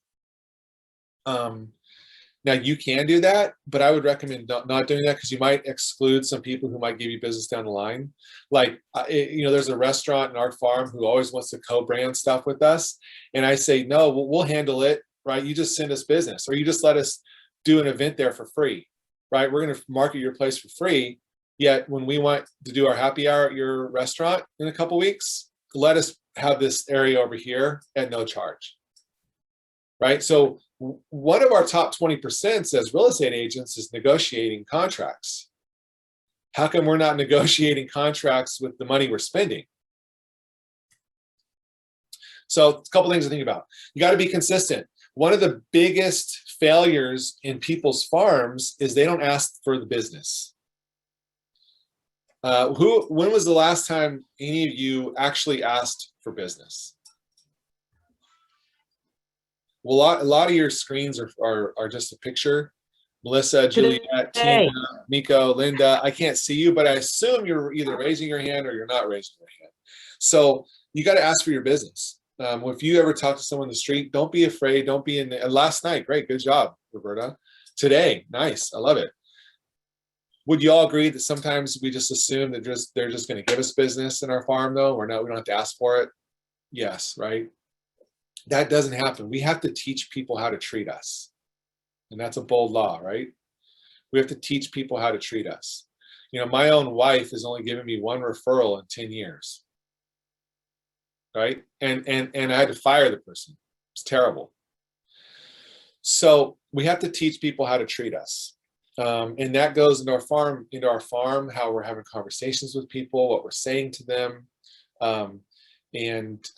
[SPEAKER 2] Now you can do that, but I would recommend not doing that because you might exclude some people who might give you business down the line. Like, there's a restaurant in our farm who always wants to co-brand stuff with us. And I say, no, we'll handle it, right? You just send us business, or you just let us do an event there for free, right? We're going to market your place for free. Yet when we want to do our happy hour at your restaurant in a couple weeks, let us have this area over here at no charge, right? So one of our top 20% as real estate agents is negotiating contracts. How come we're not negotiating contracts with the money we're spending? So a couple things to think about. You got to be consistent. One of the biggest failures in people's farms is they don't ask for the business. When was the last time any of you actually asked for business? Well, a lot of your screens are just a picture. Melissa, Juliet, Tina, Miko, Linda, I can't see you, but I assume you're either raising your hand or you're not raising your hand. So you got to ask for your business. If you ever talk to someone in the street, don't be afraid. Don't be in the, last night, great, good job, Roberta. Today, nice, I love it. Would you all agree that sometimes we just assume that they're just going to give us business in our farm, though? We don't have to ask for it. Yes, right? That doesn't happen. We have to teach people how to treat us. And that's a bold law, right? We have to teach people how to treat us. My own wife has only given me one referral in 10 years. Right? And I had to fire the person. It's terrible. So we have to teach people how to treat us. And that goes into our farm, how we're having conversations with people, what we're saying to them, and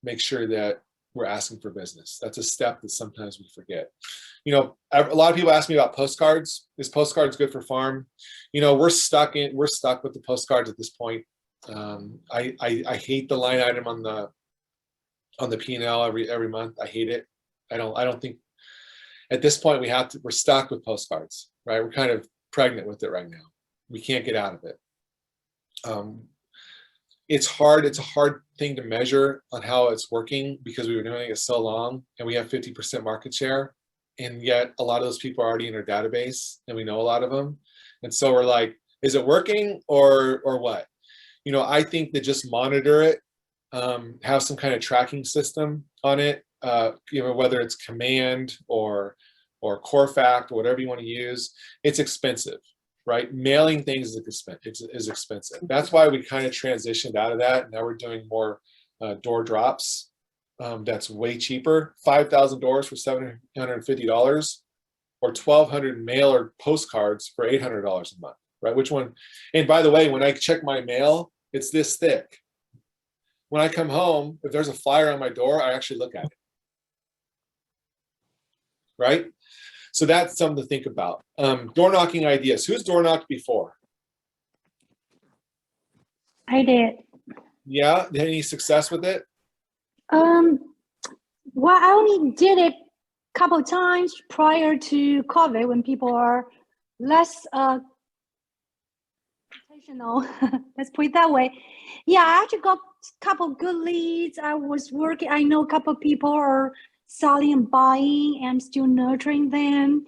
[SPEAKER 2] make sure that we're asking for business. That's a step that sometimes we forget. A lot of people ask me about postcards. Is postcards good for farm? We're stuck with the postcards at this point. I hate the line item on the P&L every month. I hate it. I don't think at this point we're stuck with postcards, right? We're kind of pregnant with it right now. We can't get out of it. It's hard. It's a hard thing to measure on how it's working because we were doing it so long and we have 50% market share. And yet a lot of those people are already in our database and we know a lot of them. And so we're like, is it working or what? I think that just monitor it, have some kind of tracking system on it, whether it's Command or Corfact or whatever you want to use. It's expensive, right? Mailing things is expensive. That's why we kind of transitioned out of that. Now we're doing more door drops. That's way cheaper. 5,000 doors for $750 or 1,200 mailer postcards for $800 a month, right? Which one? And by the way, when I check my mail, it's this thick. When I come home, if there's a flyer on my door, I actually look at it. Right? So that's something to think about. Door knocking ideas. Who's door knocked before?
[SPEAKER 9] I did.
[SPEAKER 2] Yeah? Any success with it?
[SPEAKER 9] Well, I only did it a couple of times prior to COVID when people are less let's put it that way. Yeah, I actually got a couple good leads. I was working. I know a couple of people are selling and buying and still nurturing them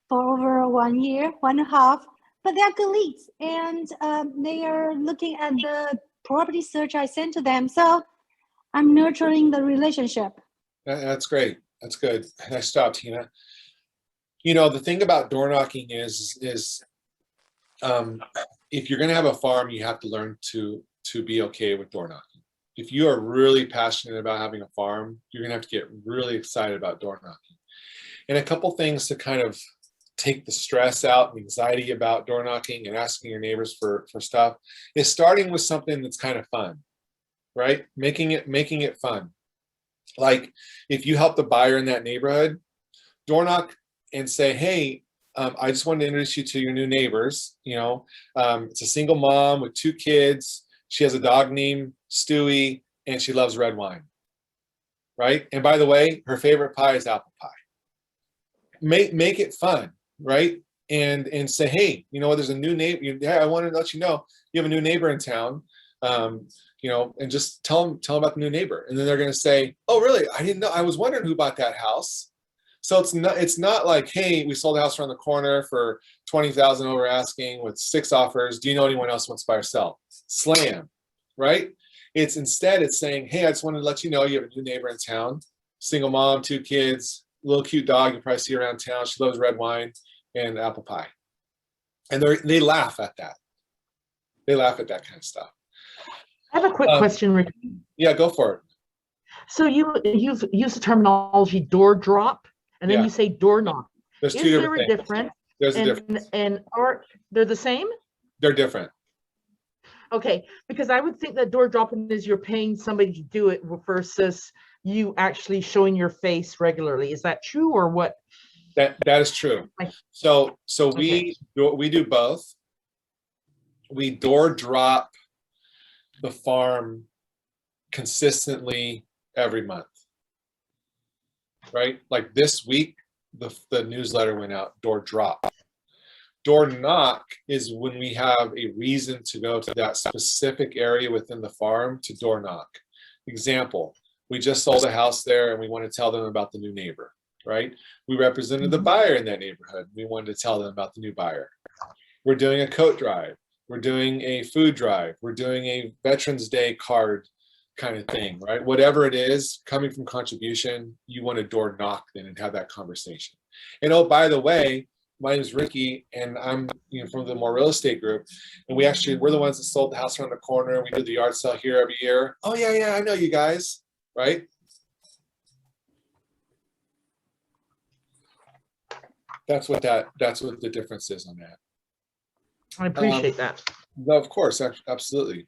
[SPEAKER 9] for over 1 year, 1.5. But they're good leads, and they are looking at the property search I sent to them. So I'm nurturing the relationship.
[SPEAKER 2] That's great. That's good. Nice job, Tina. The thing about door knocking is if you're going to have a farm, you have to learn to be okay with door knocking. If you are really passionate about having a farm, you're going to have to get really excited about door knocking. And a couple things to kind of take the stress out and anxiety about door knocking and asking your neighbors for stuff is starting with something that's kind of fun, right? Making it fun. Like if you help the buyer in that neighborhood, door knock and say, hey, I just wanted to introduce you to your new neighbors. It's a single mom with 2 kids. She has a dog named Stewie, and she loves red wine, right? And by the way, her favorite pie is apple pie. Make it fun, right? and say, hey, you know what, there's a new neighbor. Yeah, I wanted to let you know you have a new neighbor in town. You know, and just tell them about the new neighbor. And then they're going to say, oh, really? I didn't know. I was wondering who bought that house. So it's not like, hey, we sold a house around the corner for 20,000 over asking with 6 offers. Do you know anyone else who wants to buy or sell? Slam, right? Instead it's saying, hey, I just wanted to let you know you have a new neighbor in town, single mom, 2 kids, little cute dog you probably see around town. She loves red wine and apple pie. And they laugh at that. They laugh at that kind of stuff.
[SPEAKER 8] I have a quick question, Rick.
[SPEAKER 2] Yeah, go for it.
[SPEAKER 8] So you've used the terminology door drop, and then
[SPEAKER 2] Yeah.
[SPEAKER 8] you say door knock.
[SPEAKER 2] There's
[SPEAKER 8] Is
[SPEAKER 2] two
[SPEAKER 8] there
[SPEAKER 2] different
[SPEAKER 8] a
[SPEAKER 2] things.
[SPEAKER 8] difference?
[SPEAKER 2] There's a difference.
[SPEAKER 8] And are they're the same?
[SPEAKER 2] They're different.
[SPEAKER 8] Okay, because I would think that door dropping is you're paying somebody to do it versus you actually showing your face regularly. Is that true or what?
[SPEAKER 2] That is true. So we do both. We door drop the farm consistently every month, right? Like this week, the newsletter went out, door drop. Door knock is when we have a reason to go to that specific area within the farm to door knock. Example, we just sold a house there and we want to tell them about the new neighbor, right? We represented the buyer in that neighborhood. We wanted to tell them about the new buyer. We're doing a coat drive. We're doing a food drive. We're doing a Veterans Day card kind of thing, right? Whatever it is, coming from contribution, you want to door knock then and have that conversation. And oh, by the way, my name is Ricky, and I'm from the More Real Estate Group, and we're the ones that sold the house around the corner. We do the yard sale here every year. Oh yeah, I know you guys, right? That's what the difference is on that.
[SPEAKER 8] I appreciate that.
[SPEAKER 2] No, of course, absolutely.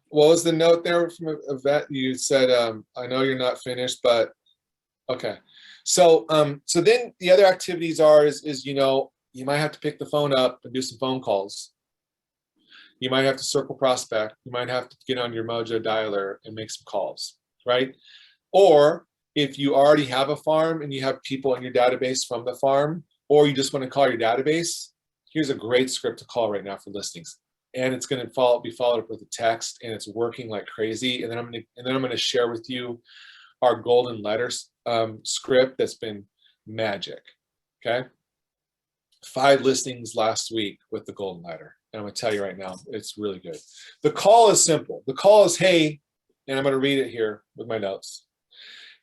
[SPEAKER 2] What was the note there from a vet? You said, I know you're not finished, but okay. So then the other activities is you might have to pick the phone up and do some phone calls. You might have to circle prospect. You might have to get on your Mojo dialer and make some calls, right? Or if you already have a farm and you have people in your database from the farm, or you just want to call your database, here's a great script to call right now for listings. And it's going to be followed up with a text, and it's working like crazy. And then I'm going to share with you our golden letters script that's been magic. Okay, 5 listings last week with the golden letter, and I'm going to tell you right now, it's really good. The call is simple. The call is, hey, and I'm going to read it here with my notes.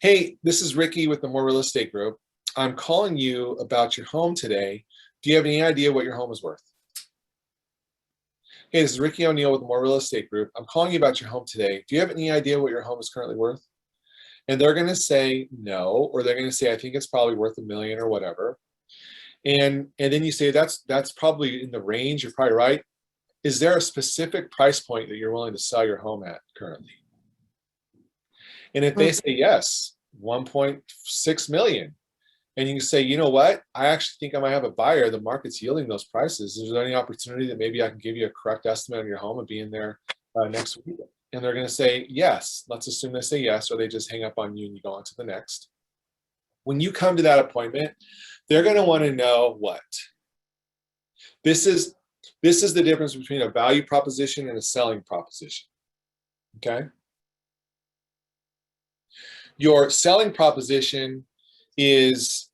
[SPEAKER 2] Hey, this is Ricky with the More Real Estate Group. I'm calling you about your home today. Do you have any idea what your home is worth? Hey, this is Ricky O'Neill with the More Real Estate Group. I'm calling you about your home today. Do you have any idea what your home is currently worth? And they're going to say no, or they're going to say, I think it's probably worth $1 million or whatever. And then you say, that's probably in the range. You're probably right. Is there a specific price point that you're willing to sell your home at currently? And if they say yes, 1.6 million, and you can say, you know what, I actually think I might have a buyer. The market's yielding those prices. Is there any opportunity that maybe I can give you a correct estimate on your home and be in there next week? And they're going to say yes. Let's assume they say yes, or they just hang up on you and you go on to the next. When you come to that appointment, they're going to want to know what? This is the difference between a value proposition and a selling proposition. Okay? Your selling proposition is,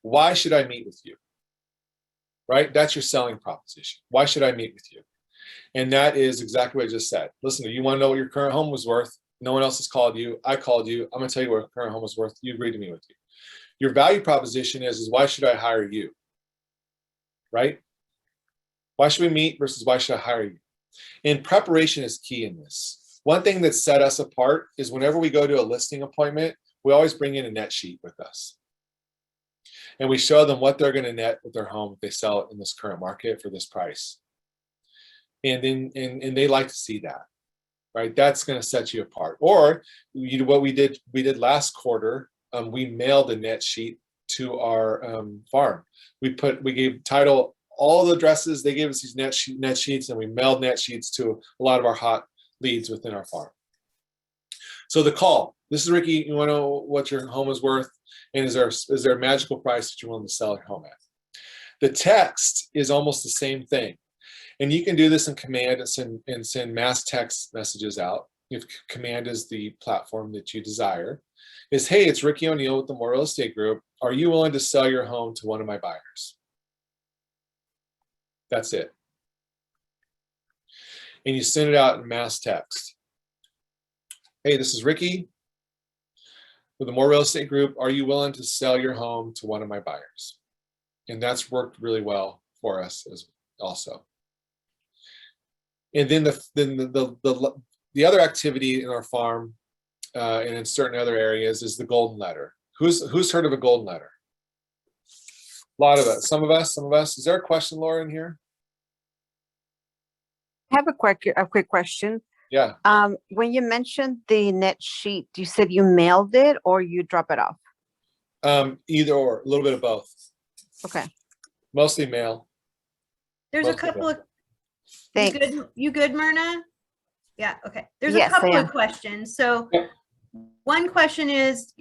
[SPEAKER 2] why should I meet with you? Right? That's your selling proposition. Why should I meet with you? And that is exactly what I just said. Listen, you want to know what your current home was worth? No one else has called you. I called you. I'm going to tell you what your current home is worth. You agreed to meet with you. Your value proposition is why should I hire you? Right? Why should we meet versus why should I hire you? And preparation is key in this. One thing that set us apart is whenever we go to a listing appointment, we always bring in a net sheet with us. And we show them what they're going to net with their home if they sell it in this current market for this price. And they like to see that, right? That's going to set you apart. Or what we did last quarter, we mailed a net sheet to our farm. We gave title, all the addresses. They gave us these net sheets, and we mailed net sheets to a lot of our hot leads within our farm. So the call. This is Ricky. You want to know what your home is worth, and is there a magical price that you're willing to sell your home at? The text is almost the same thing. And you can do this in Command and send mass text messages out. If Command is the platform that you desire, is, hey, it's Ricky O'Neill with the More Real Estate Group. Are you willing to sell your home to one of my buyers? That's it. And you send it out in mass text. Hey, this is Ricky with the More Real Estate Group. Are you willing to sell your home to one of my buyers? And that's worked really well for us as also. And then the other activity in our farm and in certain other areas is the golden letter. Who's heard of a golden letter? A lot of us. Some of us. Is there a question, Laura, in here?
[SPEAKER 5] I have a quick question.
[SPEAKER 2] Yeah.
[SPEAKER 5] When you mentioned the net sheet, you said you mailed it or you drop it off?
[SPEAKER 2] Either or, a little bit of both.
[SPEAKER 5] Okay.
[SPEAKER 2] Mostly mail.
[SPEAKER 1] There's
[SPEAKER 2] Most
[SPEAKER 1] a couple
[SPEAKER 2] of
[SPEAKER 1] of,
[SPEAKER 5] Thanks.
[SPEAKER 1] you good, Myrna? Yeah, okay. There's
[SPEAKER 5] Yes,
[SPEAKER 1] a couple
[SPEAKER 5] I
[SPEAKER 1] of
[SPEAKER 5] am.
[SPEAKER 1] questions. So
[SPEAKER 2] Yep.
[SPEAKER 1] one question is,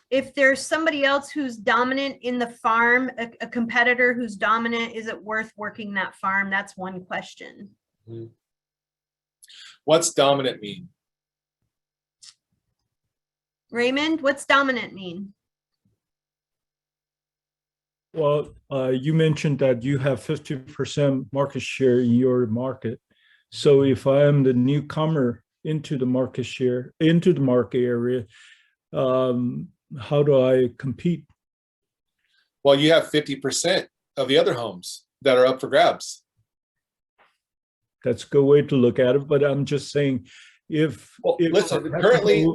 [SPEAKER 1] if there's somebody else who's dominant in the farm, a competitor who's dominant, is it worth working that farm? That's one question.
[SPEAKER 2] What's dominant mean?
[SPEAKER 1] Raymond, what's dominant mean?
[SPEAKER 10] Well, you mentioned that you have 50% market share in your market. So if I am the newcomer into the market share, into the market area, how do I compete?
[SPEAKER 2] Well, you have 50% of the other homes that are up for grabs.
[SPEAKER 10] That's a good way to look at it. But I'm just saying,
[SPEAKER 2] Well, listen, currently,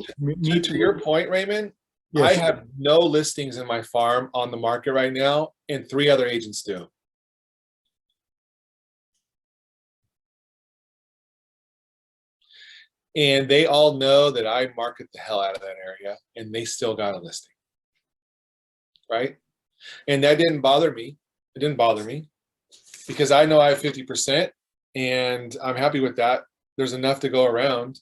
[SPEAKER 2] to your point, Raymond, I have no listings in my farm on the market right now, and 3 other agents do. And they all know that I market the hell out of that area, and they still got a listing. Right? And that didn't bother me. It didn't bother me because I know I have 50% and I'm happy with that. There's enough to go around.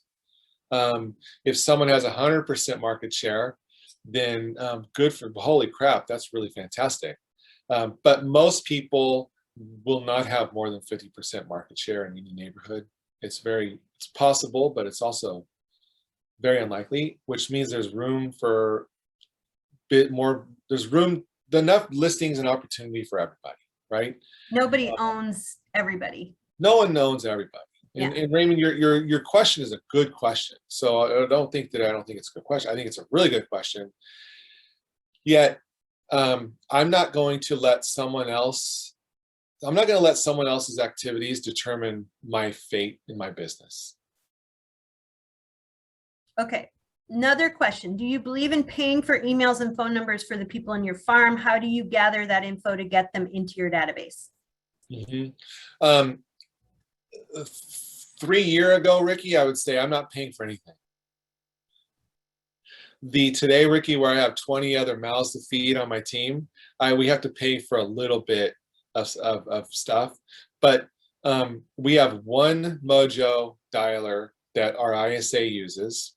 [SPEAKER 2] If someone has 100% market share, then good for, holy crap, that's really fantastic. But most people will not have more than 50% market share in any neighborhood. It's possible, but it's also very unlikely, which means there's room for bit more, enough listings and opportunity for everybody, right?
[SPEAKER 1] Nobody owns everybody.
[SPEAKER 2] No one owns everybody.
[SPEAKER 1] Yeah.
[SPEAKER 2] And Raymond, your question is a good question. So I don't think it's a good question. I think it's a really good question. Yet I'm not going to let someone else's activities determine my fate in my business.
[SPEAKER 1] Okay. Another question. Do you believe in paying for emails and phone numbers for the people on your farm? How do you gather that info to get them into your database?
[SPEAKER 2] 3 years ago, Ricky, I would say I'm not paying for anything. Today, Ricky, where I have 20 other mouths to feed on my team, we have to pay for a little bit of stuff. But we have one Mojo dialer that our ISA uses.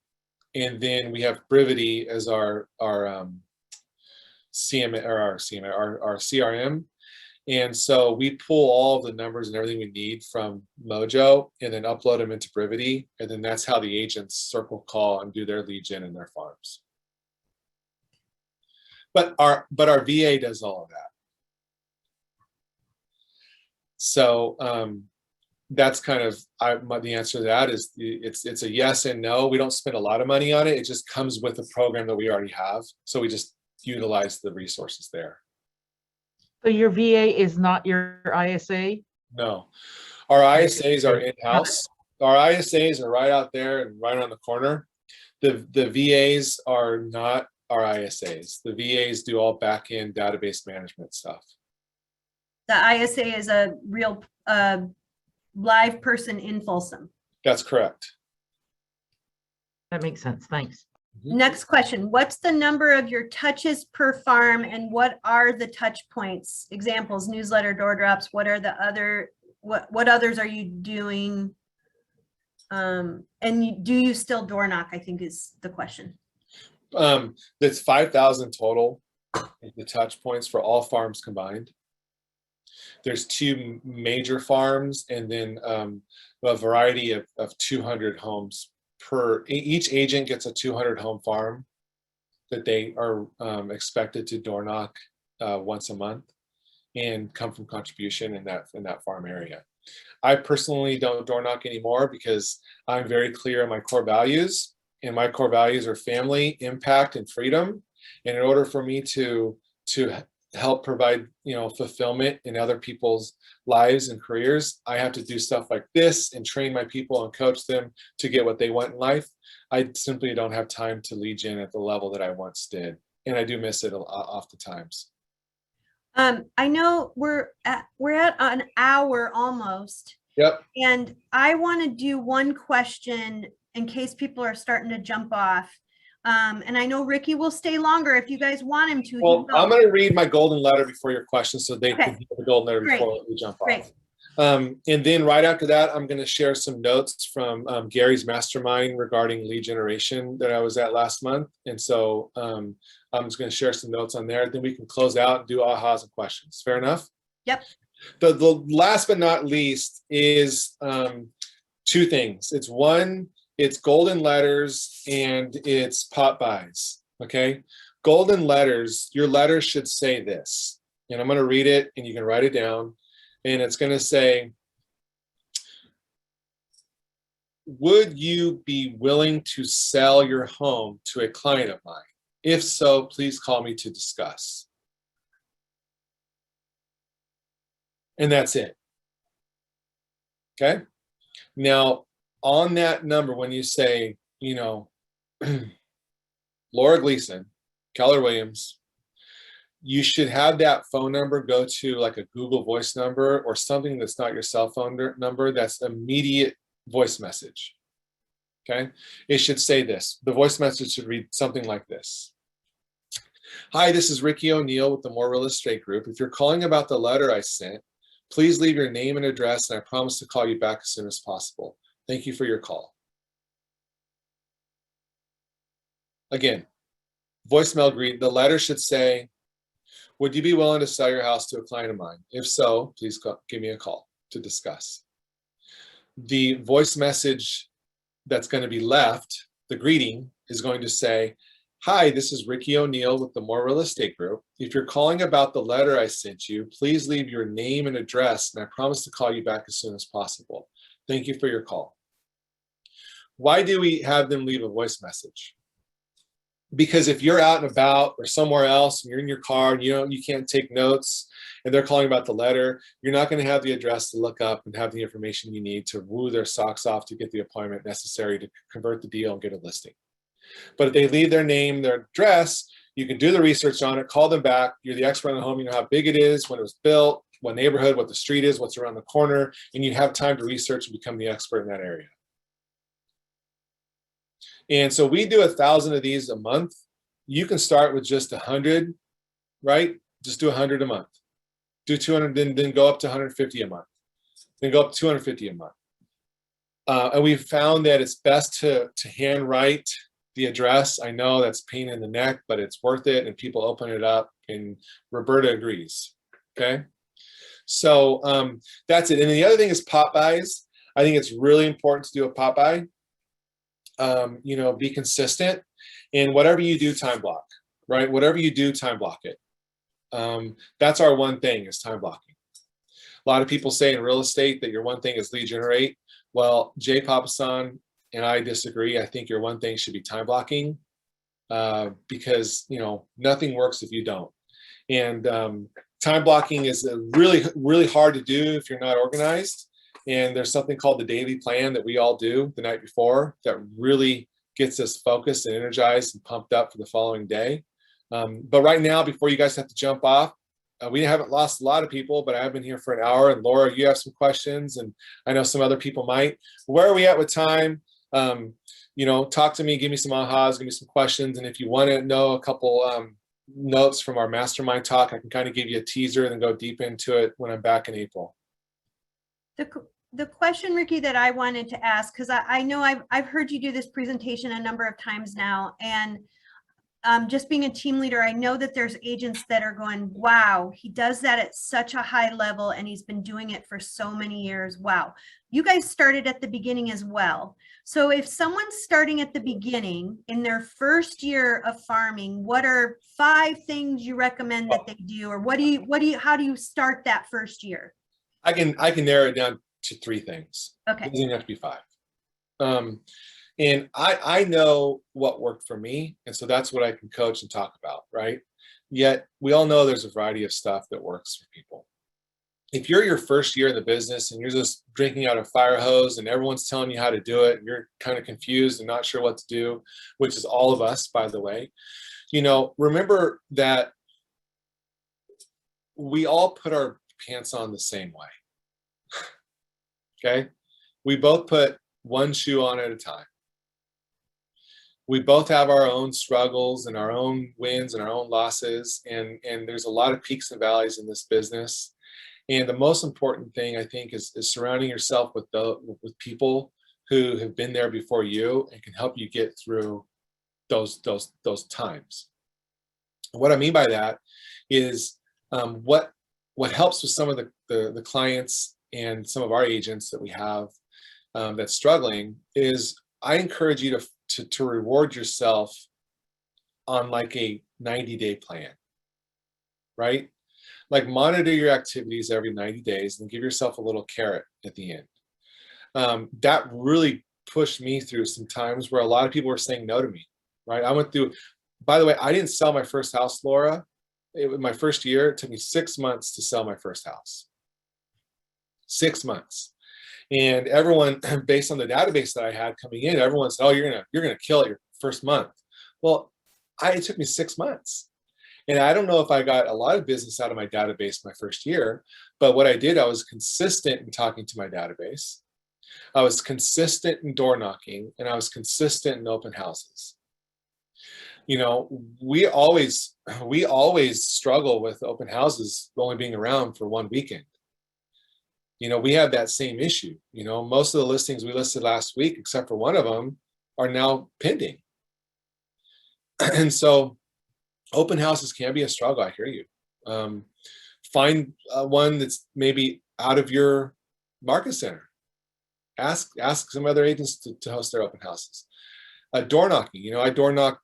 [SPEAKER 2] And then we have Brivity as our CRM. And so we pull all of the numbers and everything we need from Mojo and then upload them into Brivity. And then that's how the agents circle call and do their lead gen in their farms. But our VA does all of that. So that's kind of the answer to that is it's a yes and no. We don't spend a lot of money on it. It just comes with a program that we already have. So we just utilize the resources there.
[SPEAKER 8] So your VA is not your ISA?
[SPEAKER 2] No, our ISAs are in-house. Our ISAs are right out there and right on the corner. The VAs are not our ISAs. The VAs do all back-end database management stuff.
[SPEAKER 1] The ISA is a real live person in Folsom.
[SPEAKER 2] That's correct.
[SPEAKER 8] That makes sense. Thanks.
[SPEAKER 1] Next question. What's the number of your touches per farm and what are the touch points? Examples, newsletter, door drops, what are the other, what others are you doing? And do you still door knock, I think is the question.
[SPEAKER 2] That's 5,000 total, the touch points for all farms combined. There's 2 major farms, and then a variety of 200 homes per. Each agent gets a 200 home farm that they are expected to door knock once a month and come from contribution in that farm area. I personally don't door knock anymore because I'm very clear on my core values, and my core values are family, impact, and freedom. And in order for me to help provide, fulfillment in other people's lives and careers, I have to do stuff like this and train my people and coach them to get what they want in life. I simply don't have time to lead gen at the level that I once did, and I do miss it oftentimes.
[SPEAKER 1] I know we're at an hour almost.
[SPEAKER 2] Yep.
[SPEAKER 1] And I want to do one question in case people are starting to jump off. And I know Ricky will stay longer if you guys want him to.
[SPEAKER 2] Well, I'm going to read my golden letter before your question, so they can get the golden letter before we jump off. And then right after that, I'm going to share some notes from Gary's Mastermind regarding lead generation that I was at last month. And so I'm just going to share some notes on there. Then we can close out and do ahas and questions. Fair enough?
[SPEAKER 1] Yep.
[SPEAKER 2] The last but not least is 2 things. It's one, it's golden letters, and it's pop buys. Okay. Golden letters, your letter should say this. And I'm going to read it, and you can write it down. And it's going to say, would you be willing to sell your home to a client of mine? If so, please call me to discuss. And that's it. Okay. Now, on that number, when you say, Laura Gleason, Keller Williams, you should have that phone number go to like a Google voice number or something that's not your cell phone number. That's immediate voice message. Okay. It should say this. The voice message should read something like this. Hi, this is Ricky O'Neill with the More Real Estate Group. If you're calling about the letter I sent, please leave your name and address, and I promise to call you back as soon as possible. Thank you for your call. Again, voicemail greet. The letter should say, would you be willing to sell your house to a client of mine? If so, please give me a call to discuss. The voice message that's going to be left, the greeting, is going to say, hi, this is Ricky O'Neill with the More Real Estate Group. If you're calling about the letter I sent you, please leave your name and address, and I promise to call you back as soon as possible. Thank you for your call. Why do we have them leave a voice message? Because if you're out and about or somewhere else and you're in your car and you can't take notes and they're calling about the letter, you're not going to have the address to look up and have the information you need to woo their socks off to get the appointment necessary to convert the deal and get a listing. But if they leave their name, their address, you can do the research on it, call them back. You're the expert on the home. You know how big it is, when it was built, what neighborhood, what the street is, what's around the corner, and you have time to research and become the expert in that area. And so we do 1,000 of these a month. You can start with just 100, right? Just do 100 a month. Do 200, then go up to 150 a month. Then go up to 250 a month. And we've found that it's best to handwrite the address. I know that's pain in the neck, but it's worth it, and people open it up, and Roberta agrees. Okay, so that's it. And the other thing is pop buys. I think it's really important to do a pop buy. Be consistent, and whatever you do, time block, right? Whatever you do, time block it. That's our one thing, is time blocking. A lot of people say in real estate that your one thing is lead generate. Well, Jay Papasan and I disagree. I think your one thing should be time blocking, because nothing works if you don't. And time blocking is really, really hard to do if you're not organized. And there's something called the daily plan that we all do the night before that really gets us focused and energized and pumped up for the following day. But right now, before you guys have to jump off, we haven't lost a lot of people, but I've been here for an hour. And Laura, you have some questions, and I know some other people might. Where are we at with time? Talk to me, give me some ahas, give me some questions. And if you want to know a couple notes from our mastermind talk, I can kind of give you a teaser and then go deep into it when I'm back in April.
[SPEAKER 1] The question, Ricky, that I wanted to ask, because I know I've heard you do this presentation a number of times now, and just being a team leader, I know that there's agents that are going, wow, he does that at such a high level and he's been doing it for so many years. Wow. You guys started at the beginning as well. So if someone's starting at the beginning in their first year of farming, what are 5 things you recommend that they do? Or how do you start that first year?
[SPEAKER 2] I can narrow it down to 3 things.
[SPEAKER 1] Okay.
[SPEAKER 2] It doesn't even have to be 5. And I know what worked for me. And so that's what I can coach and talk about, right? Yet we all know there's a variety of stuff that works for people. If you're your first year in the business and you're just drinking out a fire hose and everyone's telling you how to do it, and you're kind of confused and not sure what to do, which is all of us, by the way, remember that we all put our pants on the same way. Okay? We both put one shoe on at a time. We both have our own struggles and our own wins and our own losses. And there's a lot of peaks and valleys in this business. And the most important thing, I think, is surrounding yourself with people who have been there before you and can help you get through those times. What I mean by that is what helps with some of the clients and some of our agents that we have that's struggling is I encourage you to reward yourself on like a 90-day plan, right? Like monitor your activities every 90 days and give yourself a little carrot at the end. That really pushed me through some times where a lot of people were saying no to me, right? I went through, by the way, I didn't sell my first house, Laura. My first year, it took me 6 months to sell my first house. 6 months. And everyone, based on the database that I had coming in, everyone said, oh, you're gonna kill it your first month. Well, it took me 6 months. And I don't know if I got a lot of business out of my database my first year, but what I did, I was consistent in talking to my database. I was consistent in door knocking, and I was consistent in open houses. We always struggle with open houses only being around for one weekend. We have that same issue. Most of the listings we listed last week, except for one of them, are now pending. And so open houses can be a struggle. I hear you. Find one that's maybe out of your market center. Ask some other agents to host their open houses. Door knocking. I door knocked,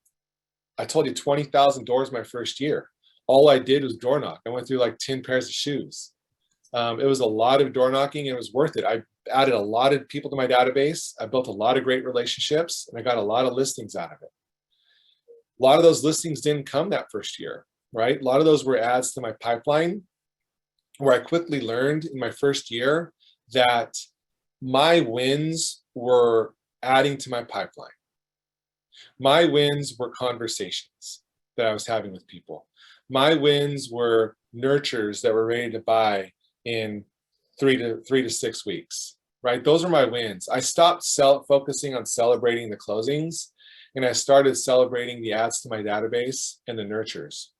[SPEAKER 2] I told you, 20,000 doors my first year. All I did was door knock. I went through like 10 pairs of shoes. It was a lot of door knocking, and it was worth it. I added a lot of people to my database. I built a lot of great relationships, and I got a lot of listings out of it. A lot of those listings didn't come that first year, right? A lot of those were adds to my pipeline, where I quickly learned in my first year that my wins were adding to my pipeline. My wins were conversations that I was having with people. My wins were nurtures that were ready to buy in 3 to 6 weeks, right? Those are my wins. I stopped focusing on celebrating the closings, and I started celebrating the adds to my database and the nurtures.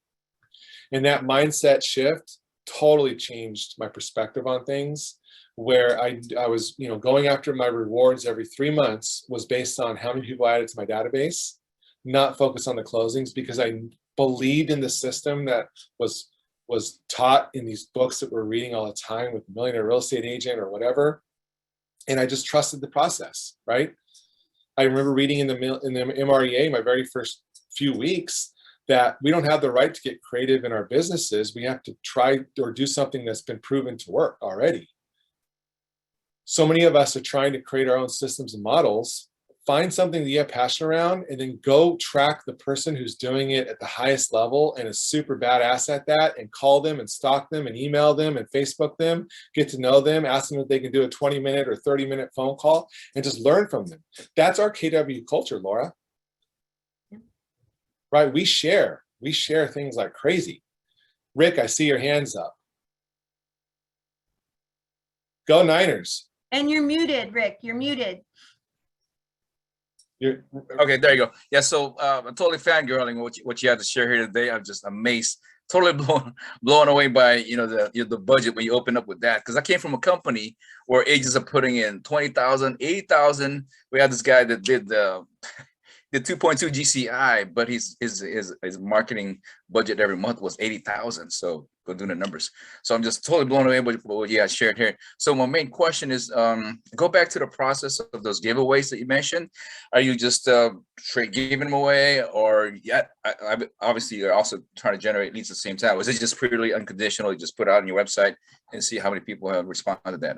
[SPEAKER 2] And that mindset shift totally changed my perspective on things, where I was, going after my rewards every 3 months was based on how many people I added to my database, not focus on the closings, because I believed in the system that was taught in these books that we're reading all the time with Millionaire Real Estate Agent or whatever. And I just trusted the process, right? I remember reading in the MREA my very first few weeks that we don't have the right to get creative in our businesses. We have to try or do something that's been proven to work already. So many of us are trying to create our own systems and models. Find something that you have passion around, and then go track the person who's doing it at the highest level and is super badass at that, and call them and stalk them and email them and Facebook them, get to know them, ask them if they can do a 20-minute or 30-minute phone call, and just learn from them. That's our KW culture, Laura. Right? We share things like crazy. Rick, I see your hands up. Go Niners.
[SPEAKER 1] And you're muted, Rick. You're muted.
[SPEAKER 11] Okay, there you go. Yeah, so I'm totally fangirling what you had to share here today. I'm just amazed, totally blown away by the budget when you open up with that. Because I came from a company where agents are putting in 20,000, 80,000. We had this guy that did the 2.2 GCI, but his marketing budget every month was 80,000. So go do the numbers. So I'm just totally blown away by what you guys shared here. So my main question is, go back to the process of those giveaways that you mentioned. Are you just giving them away, or obviously you're also trying to generate leads at the same time? Was it just purely unconditional? You just put it out on your website and see how many people have responded to that?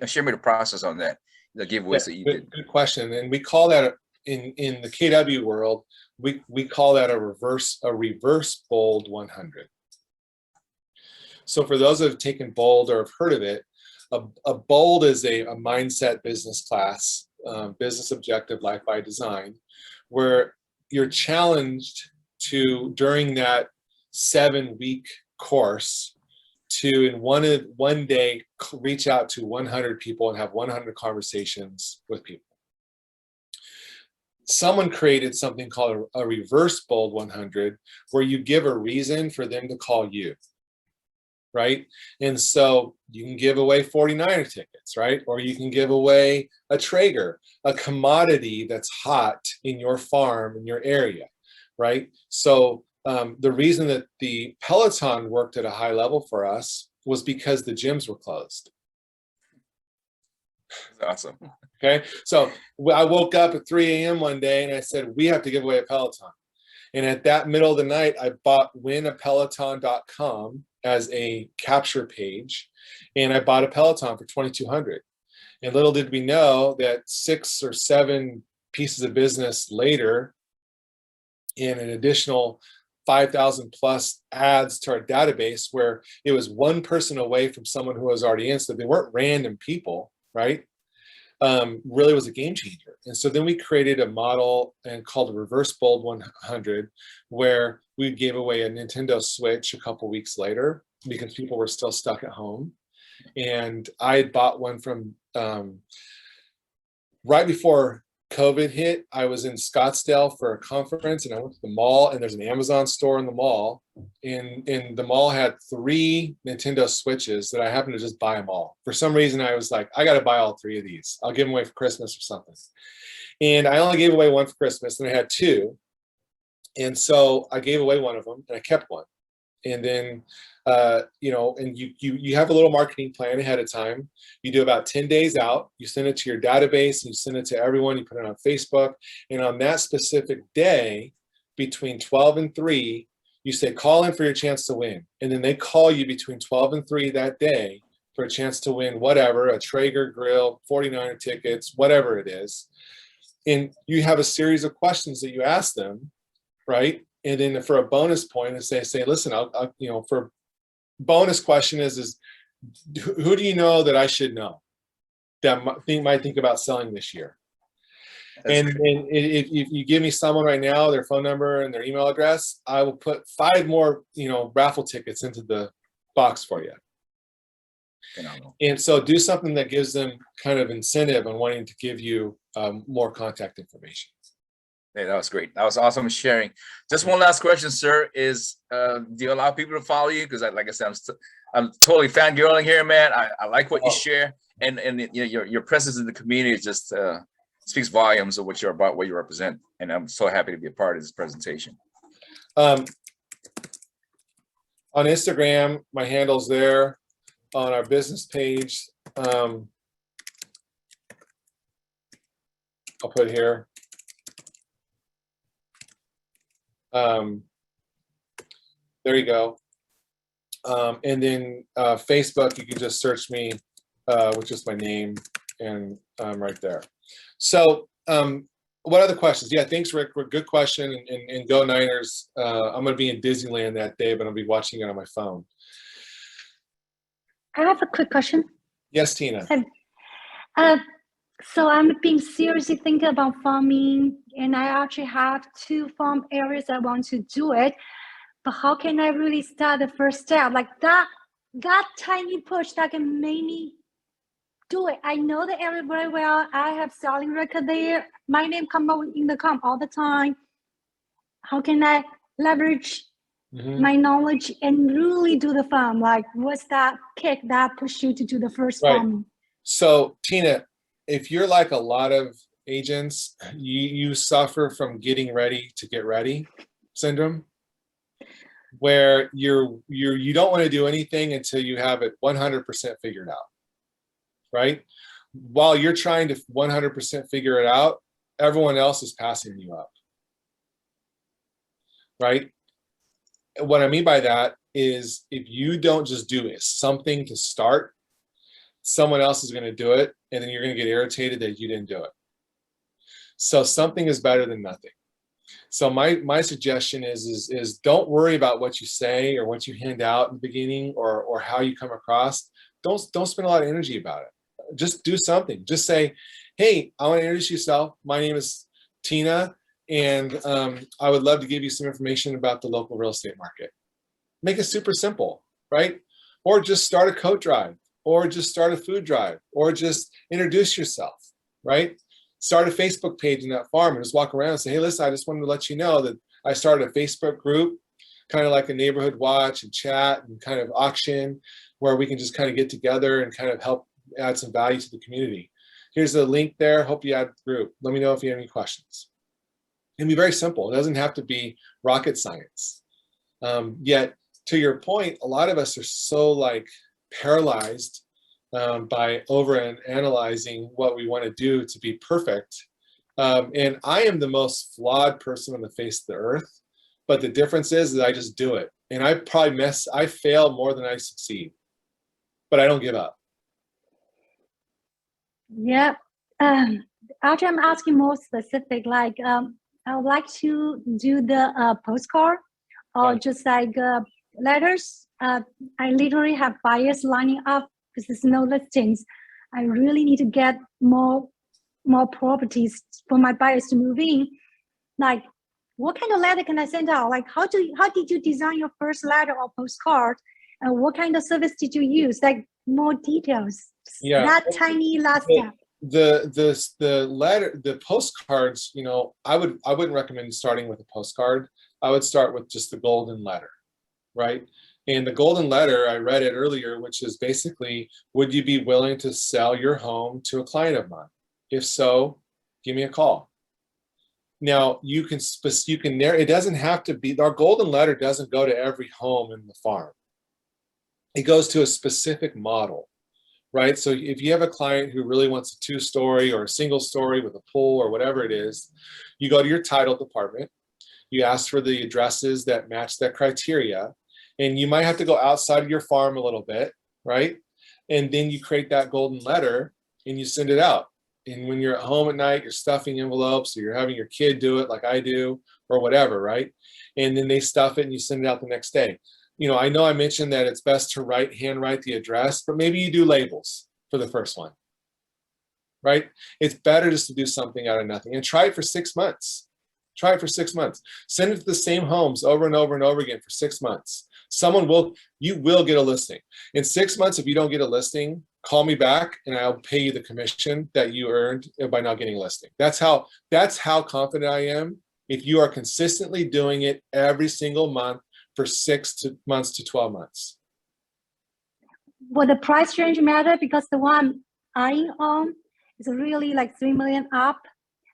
[SPEAKER 11] Share me the process on that, the giveaways that you did.
[SPEAKER 2] Good question. And we call that in the KW world, we call that a reverse bold 100. So for those that have taken bold or have heard of it, a bold is a mindset business class, business objective, life by design, where you're challenged to, during that 7-week course, to in one day reach out to 100 people and have 100 conversations with people. Someone created something called a reverse bold 100, where you give a reason for them to call you, right? And so you can give away 49er tickets, right? Or you can give away a Traeger, a commodity that's hot in your farm, in your area, right? So the reason that the Peloton worked at a high level for us was because the gyms were closed.
[SPEAKER 11] That's awesome.
[SPEAKER 2] Okay, so I woke up at 3 a.m. one day and I said, we have to give away a Peloton. And at that middle of the night, I bought winapeloton.com as a capture page, and I bought a Peloton for $2,200. And little did we know that 6 or 7 pieces of business later, and an additional 5,000 plus ads to our database, where it was one person away from someone who was already in, so they weren't random people, right? Really was a game changer. And so then we created a model and called a reverse bold 100, where we gave away a Nintendo Switch a couple weeks later because people were still stuck at home. And I had bought one from right before COVID hit. I was in Scottsdale for a conference, and I went to the mall, and there's an Amazon store in the mall, and the mall had 3 Nintendo Switches that I happened to just buy them all. For some reason, I was like, I got to buy all 3 of these. I'll give them away for Christmas or something. And I only gave away one for Christmas, and I had 2. And so I gave away one of them, and I kept one. And then, you know, and you have a little marketing plan ahead of time. You do about 10 days out. You send it to your database, and you send it to everyone. You put it on Facebook. And on that specific day, between 12 and 3, you say, call in for your chance to win. And then they call you between 12 and 3 that day for a chance to win whatever, a Traeger grill, 49er tickets, whatever it is. And you have a series of questions that you ask them, right? And then for a bonus point, is they say, listen, I'll you know, for bonus question is who do you know that I should know that might think about selling this year? And if you give me someone right now, their phone number and their email address, I will put 5 more, you know, raffle tickets into the box for you.
[SPEAKER 11] Phenomenal.
[SPEAKER 2] And so do something that gives them kind of incentive on wanting to give you more contact information.
[SPEAKER 11] Hey, that was great. That was awesome sharing. Just one last question, sir, is do you allow people to follow you? Because like I said, I'm totally fangirling here, man. I like what you share, and you know, your presence in the community is just speaks volumes of what you're about, what you represent. And I'm so happy to be a part of this presentation.
[SPEAKER 2] On Instagram, my handle's there. On our business page, I'll put it here. There you go. And then Facebook, you can just search me with just my name, and right there. So what other questions? Yeah, thanks, Rick. Good question. And go Niners. I'm going to be in Disneyland that day, but I'll be watching it on my phone.
[SPEAKER 9] I have a quick question.
[SPEAKER 2] Yes, Tina.
[SPEAKER 9] So I'm being seriously thinking about farming, and I actually have 2 farm areas I want to do it. But how can I really start the first step? Like that tiny push that can make me do it. I know the area very well. I have selling record there. My name come up in the comp all the time. How can I leverage my knowledge and really do the farm? Like, what's that kick that push you to do the first farming?
[SPEAKER 2] So Tina, if you're like a lot of agents, you suffer from getting ready to get ready syndrome, where you don't want to do anything until you have it 100% figured out, right? While you're trying to 100% figure it out, everyone else is passing you up, right? What I mean by that is if you don't just do something to start, someone else is going to do it, and then you're going to get irritated that you didn't do it. So something is better than nothing. So my suggestion is don't worry about what you say or what you hand out in the beginning or how you come across. Don't spend a lot of energy about it. Just do something. Just say, hey, I want to introduce yourself. My name is Tina, and I would love to give you some information about the local real estate market. Make it super simple, right? Or just start a coat drive, or just start a food drive, or just introduce yourself, right? Start a Facebook page in that farm and just walk around and say, hey, listen, I just wanted to let you know that I started a Facebook group, kind of like a neighborhood watch and chat and kind of auction, where we can just kind of get together and kind of help add some value to the community. Here's the link there. Hope you add the group. Let me know if you have any questions. It can be very simple. It doesn't have to be rocket science. Yet, to your point, a lot of us are so like paralyzed by over analyzing what we want to do to be perfect. And I am the most flawed person on the face of the earth, but the difference is that I just do it. And I fail more than I succeed, but I don't give up.
[SPEAKER 9] Yeah. Actually, I'm asking more specific, like I would like to do the postcard or just like letters. I literally have buyers lining up because there's no listings. I really need to get more properties for my buyers to move in. Like, what kind of letter can I send out? Like, how did you design your first letter or postcard? And what kind of service did you use? Like, more details.
[SPEAKER 2] Yeah.
[SPEAKER 9] That tiny last step.
[SPEAKER 2] The postcards, you know, I wouldn't recommend starting with a postcard. I would start with just the golden letter, right? And the golden letter, I read it earlier, which is basically, would you be willing to sell your home to a client of mine? If so, give me a call. Now it doesn't have to be, our golden letter doesn't go to every home in the farm. It goes to a specific model, right? So if you have a client who really wants a 2-story or a single story with a pool or whatever it is, you go to your title department, you ask for the addresses that match that criteria, and you might have to go outside of your farm a little bit, right? And then you create that golden letter and you send it out. And when you're at home at night, you're stuffing envelopes, or you're having your kid do it like I do, or whatever, right? And then they stuff it and you send it out the next day. You know I mentioned that it's best to handwrite the address, but maybe you do labels for the first one, right? It's better just to do something out of nothing and try it for 6 months. Try it for 6 months. Send it to the same homes over and over and over again for 6 months. You will get a listing. In 6 months, if you don't get a listing, call me back and I'll pay you the commission that you earned by not getting a listing. That's how confident I am. If you are consistently doing it every single month for 6 months to 12 months.
[SPEAKER 9] Would the price range matter? Because the one I own is really like 3 million up.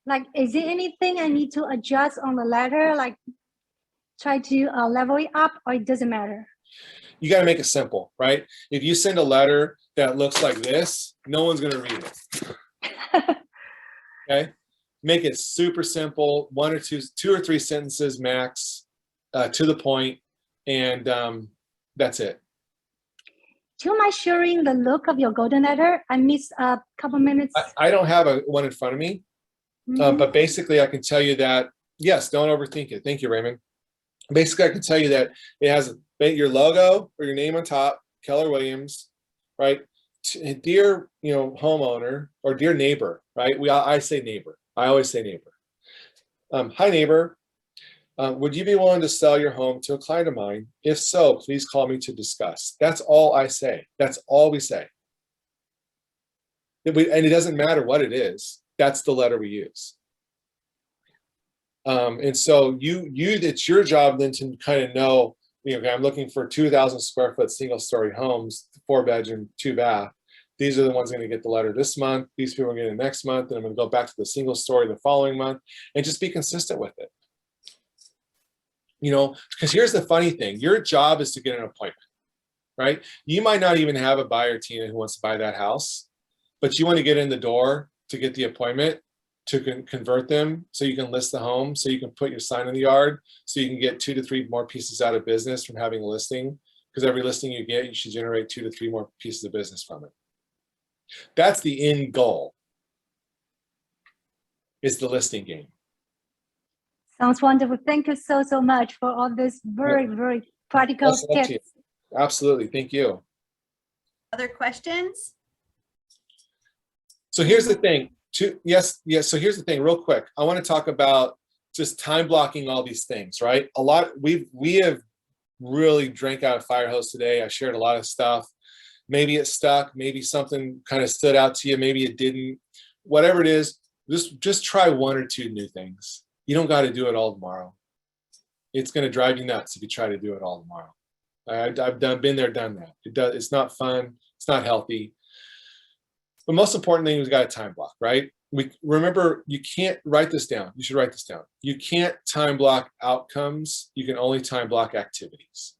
[SPEAKER 9] Like, is there anything I need to adjust on the letter? Like, try to level it up, or it doesn't matter?
[SPEAKER 2] You got to make it simple, right? If you send a letter that looks like this, no one's going to read it. Okay? Make it super simple, two or three sentences max, to the point, and that's it.
[SPEAKER 9] Do you mind sharing the look of your golden letter? I missed a couple minutes.
[SPEAKER 2] I don't have one in front of me, but basically I can tell you that, yes, don't overthink it. Thank you, Raymond. Basically, I can tell you that it has your logo or your name on top, Keller Williams, right? Dear, homeowner, or dear neighbor, right? I say neighbor. I always say neighbor. Hi, neighbor. Would you be willing to sell your home to a client of mine? If so, please call me to discuss. That's all I say. That's all we say. And it doesn't matter what it is. That's the letter we use. And so it's your job then to kind of know, I'm looking for 2,000 square foot single story homes, 4-bedroom, 2-bath. These are the ones going to get the letter this month. These people are getting it next month. And I'm going to go back to the single story the following month and just be consistent with it. You know, because here's the funny thing. Your job is to get an appointment, right? You might not even have a buyer, Tina, who wants to buy that house, but you want to get in the door to get the appointment to convert them so you can list the home, so you can put your sign in the yard, so you can get 2 to 3 more pieces out of business from having a listing. Because every listing you get, you should generate 2 to 3 more pieces of business from it. That's the end goal, is the listing game.
[SPEAKER 9] Sounds wonderful. Thank you so, so much for all this very, very practical
[SPEAKER 2] Best of luck to you.
[SPEAKER 9] tips.
[SPEAKER 2] Absolutely. Thank you.
[SPEAKER 1] Other questions?
[SPEAKER 2] So here's the thing. Yes. So here's the thing, real quick. I want to talk about just time blocking all these things, right? We have really drank out a fire hose today. I shared a lot of stuff. Maybe it stuck. Maybe something kind of stood out to you. Maybe it didn't. Whatever it is, just try 1 or 2 new things. You don't got to do it all tomorrow. It's going to drive you nuts if you try to do it all tomorrow. I've been there, done that. It's not fun. It's not healthy. The most important thing is we got a time block, right? Remember, you can't write this down. You should write this down. You can't time block outcomes. You can only time block activities.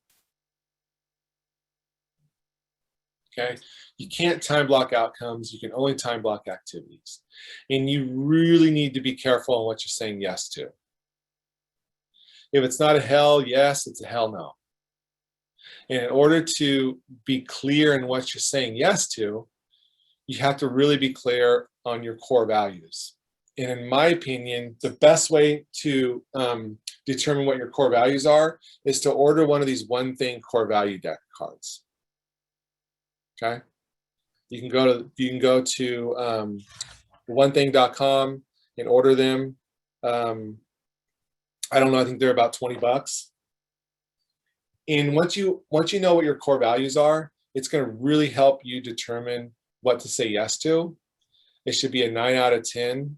[SPEAKER 2] Okay? You can't time block outcomes. You can only time block activities. And you really need to be careful on what you're saying yes to. If it's not a hell yes, it's a hell no. And in order to be clear in what you're saying yes to, you have to really be clear on your core values. And in my opinion, the best way to determine what your core values are is to order one of these one thing core value deck cards. Okay, you can go to onething.com and order them. I don't know. I think they're about $20. And once you know what your core values are, it's going to really help you determine what to say yes to. It should be a 9 out of 10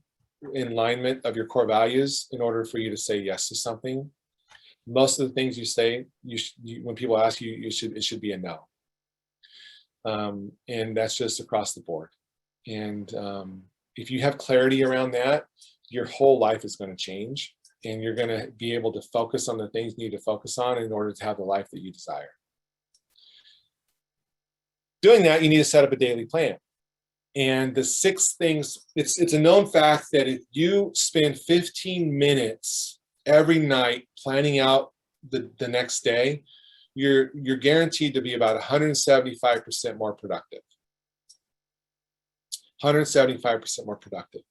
[SPEAKER 2] in alignment of your core values in order for you to say yes to something. Most of the things you say, when people ask you, it should be a no. And that's just across the board. And if you have clarity around that, your whole life is going to change, and you're going to be able to focus on the things you need to focus on in order to have the life that you desire. Doing that, you need to set up a daily plan. And the 6 things, it's a known fact that if you spend 15 minutes every night planning out the next day, you're guaranteed to be about 175% more productive. 175% more productive.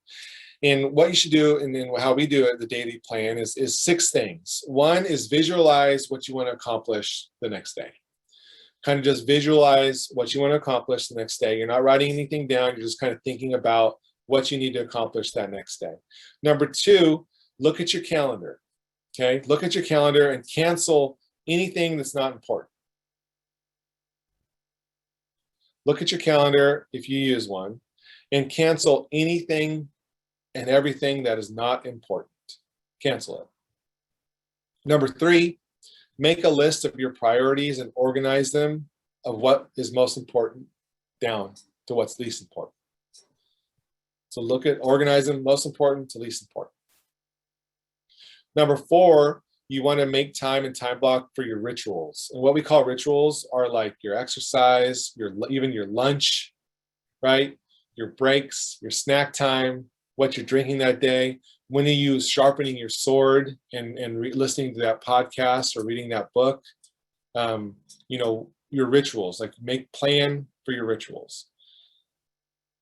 [SPEAKER 2] And what you should do, and then how we do it, the daily plan, is 6 things. 1 is visualize what you want to accomplish the next day. Kind of just visualize what you want to accomplish the next day. You're not writing anything down. You're just kind of thinking about what you need to accomplish that next day. Number 2, look at your calendar. Okay, look at your calendar and cancel anything that's not important. Look at your calendar if you use one, and cancel anything and everything that is not important. Cancel it. Number 3, make a list of your priorities and organize them of what is most important down to what's least important. So organize them most important to least important. Number 4, you want to make time and time block for your rituals. And what we call rituals are like your exercise, even your lunch, right? Your breaks, your snack time, what you're drinking that day. When are you sharpening your sword and listening to that podcast or reading that book? Your rituals, like plan for your rituals.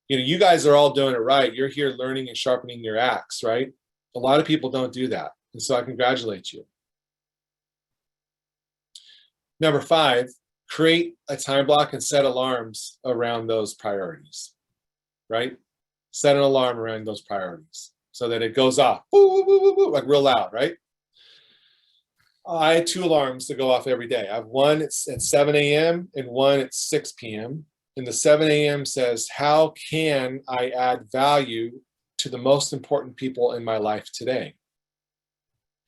[SPEAKER 2] You guys are all doing it right. You're here learning and sharpening your axe, right? A lot of people don't do that. And so I congratulate you. Number 5, create a time block and set alarms around those priorities, right? Set an alarm around those priorities so that it goes off, like real loud, right? I had 2 alarms to go off every day. I have one at 7 a.m. and one at 6 p.m. And the 7 a.m. says, how can I add value to the most important people in my life today?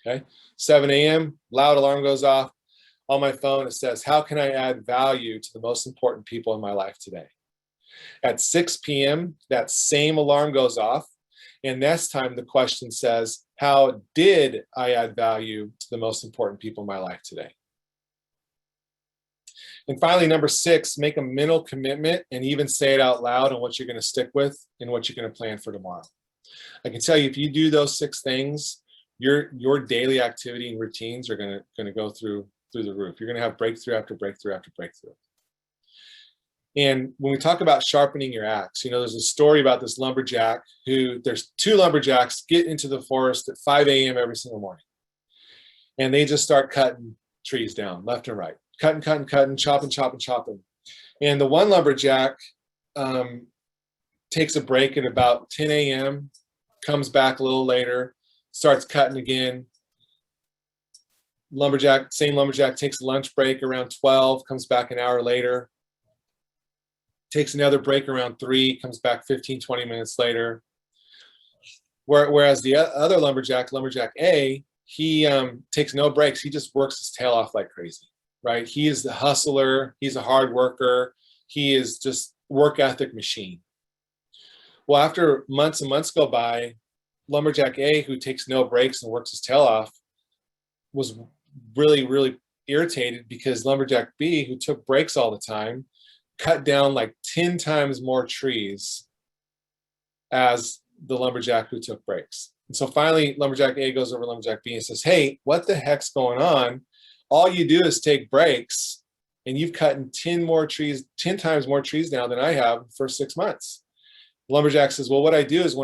[SPEAKER 2] Okay, 7 a.m., loud alarm goes off. On my phone, it says, how can I add value to the most important people in my life today? At 6 p.m., that same alarm goes off. And next time the question says, how did I add value to the most important people in my life today? And finally, number 6, make a mental commitment and even say it out loud on what you're going to stick with and what you're going to plan for tomorrow. I can tell you, if you do those 6 things, your daily activity and routines are going to go through the roof. You're going to have breakthrough after breakthrough after breakthrough. And when we talk about sharpening your axe, you know, there's a story about this lumberjack there's 2 lumberjacks get into the forest at 5 a.m. every single morning. And they just start cutting trees down left and right, cutting, chopping. And the one lumberjack takes a break at about 10 a.m., comes back a little later, starts cutting again. Same lumberjack takes a lunch break around 12, comes back an hour later. Takes another break around 3, comes back 15, 20 minutes later. Whereas the other lumberjack A, he takes no breaks. He just works his tail off like crazy, right? He is the hustler. He's a hard worker. He is just work ethic machine. Well, after months and months go by, lumberjack A, who takes no breaks and works his tail off, was really, really irritated because lumberjack B, who took breaks all the time, cut down like 10 times more trees as the lumberjack who took breaks. And so finally, lumberjack A goes over to lumberjack B and says, hey, what the heck's going on? All you do is take breaks, and you've cut 10 times more trees now than I have for 6 months. Lumberjack says, well, what I do is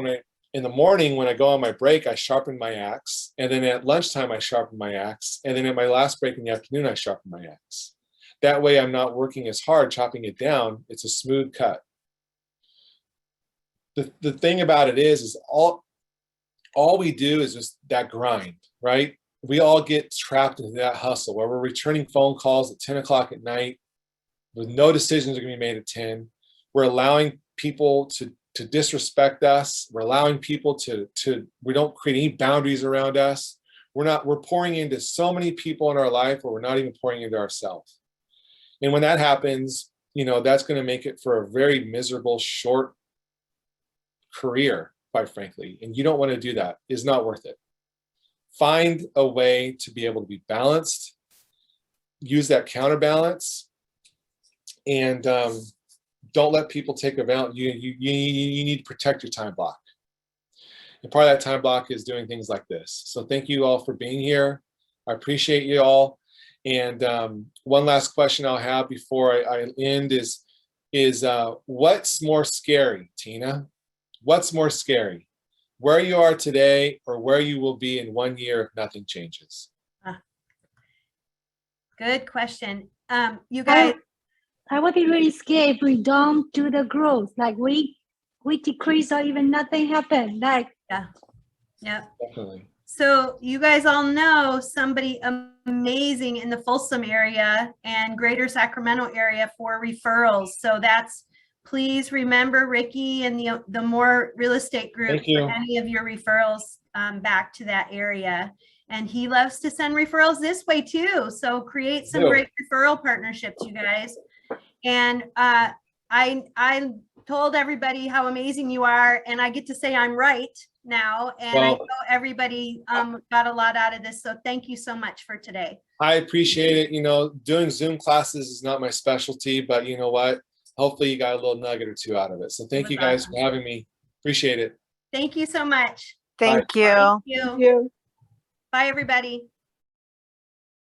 [SPEAKER 2] in the morning, when I go on my break, I sharpen my axe. And then at lunchtime, I sharpen my axe. And then at my last break in the afternoon, I sharpen my axe. That way I'm not working as hard chopping it down. It's a smooth cut. The thing about it is all we do is just that grind, right? We all get trapped into that hustle where we're returning phone calls at 10 o'clock at night with no decisions are going to be made at 10. We're allowing people to disrespect us. We're allowing people we don't create any boundaries around us. We're pouring into so many people in our life where we're not even pouring into ourselves. And when that happens, you know, that's going to make it for a very miserable, short career, quite frankly. And you don't want to do that. It's not worth it. Find a way to be able to be balanced, use that counterbalance, and don't let people take advantage. You need to protect your time block. And part of that time block is doing things like this. So thank you all for being here. I appreciate you all. And one last question I'll have before I end is what's more scary, Tina? What's more scary? Where you are today or where you will be in 1 year if nothing changes?
[SPEAKER 1] Good question. You guys.
[SPEAKER 9] I would be really scared if we don't do the growth. Like we decrease or even nothing happened. Like
[SPEAKER 1] Yeah.
[SPEAKER 2] Definitely.
[SPEAKER 1] So you guys all know somebody amazing in the Folsom area and greater Sacramento area for referrals. So please remember Ricky and the More Real Estate Group for any of your referrals back to that area. And he loves to send referrals this way too. So create some great referral partnerships, you guys. And I told everybody how amazing you are, and I get to say I'm right now, and I know everybody got a lot out of this, so thank you so much for today.
[SPEAKER 2] I appreciate it. You know, doing Zoom classes is not my specialty, but you know what? Hopefully you got a little nugget or 2 out of it. So thank you guys for having me. Appreciate it.
[SPEAKER 1] Thank you so much.
[SPEAKER 5] Thank you.
[SPEAKER 1] Thank you. Bye, everybody.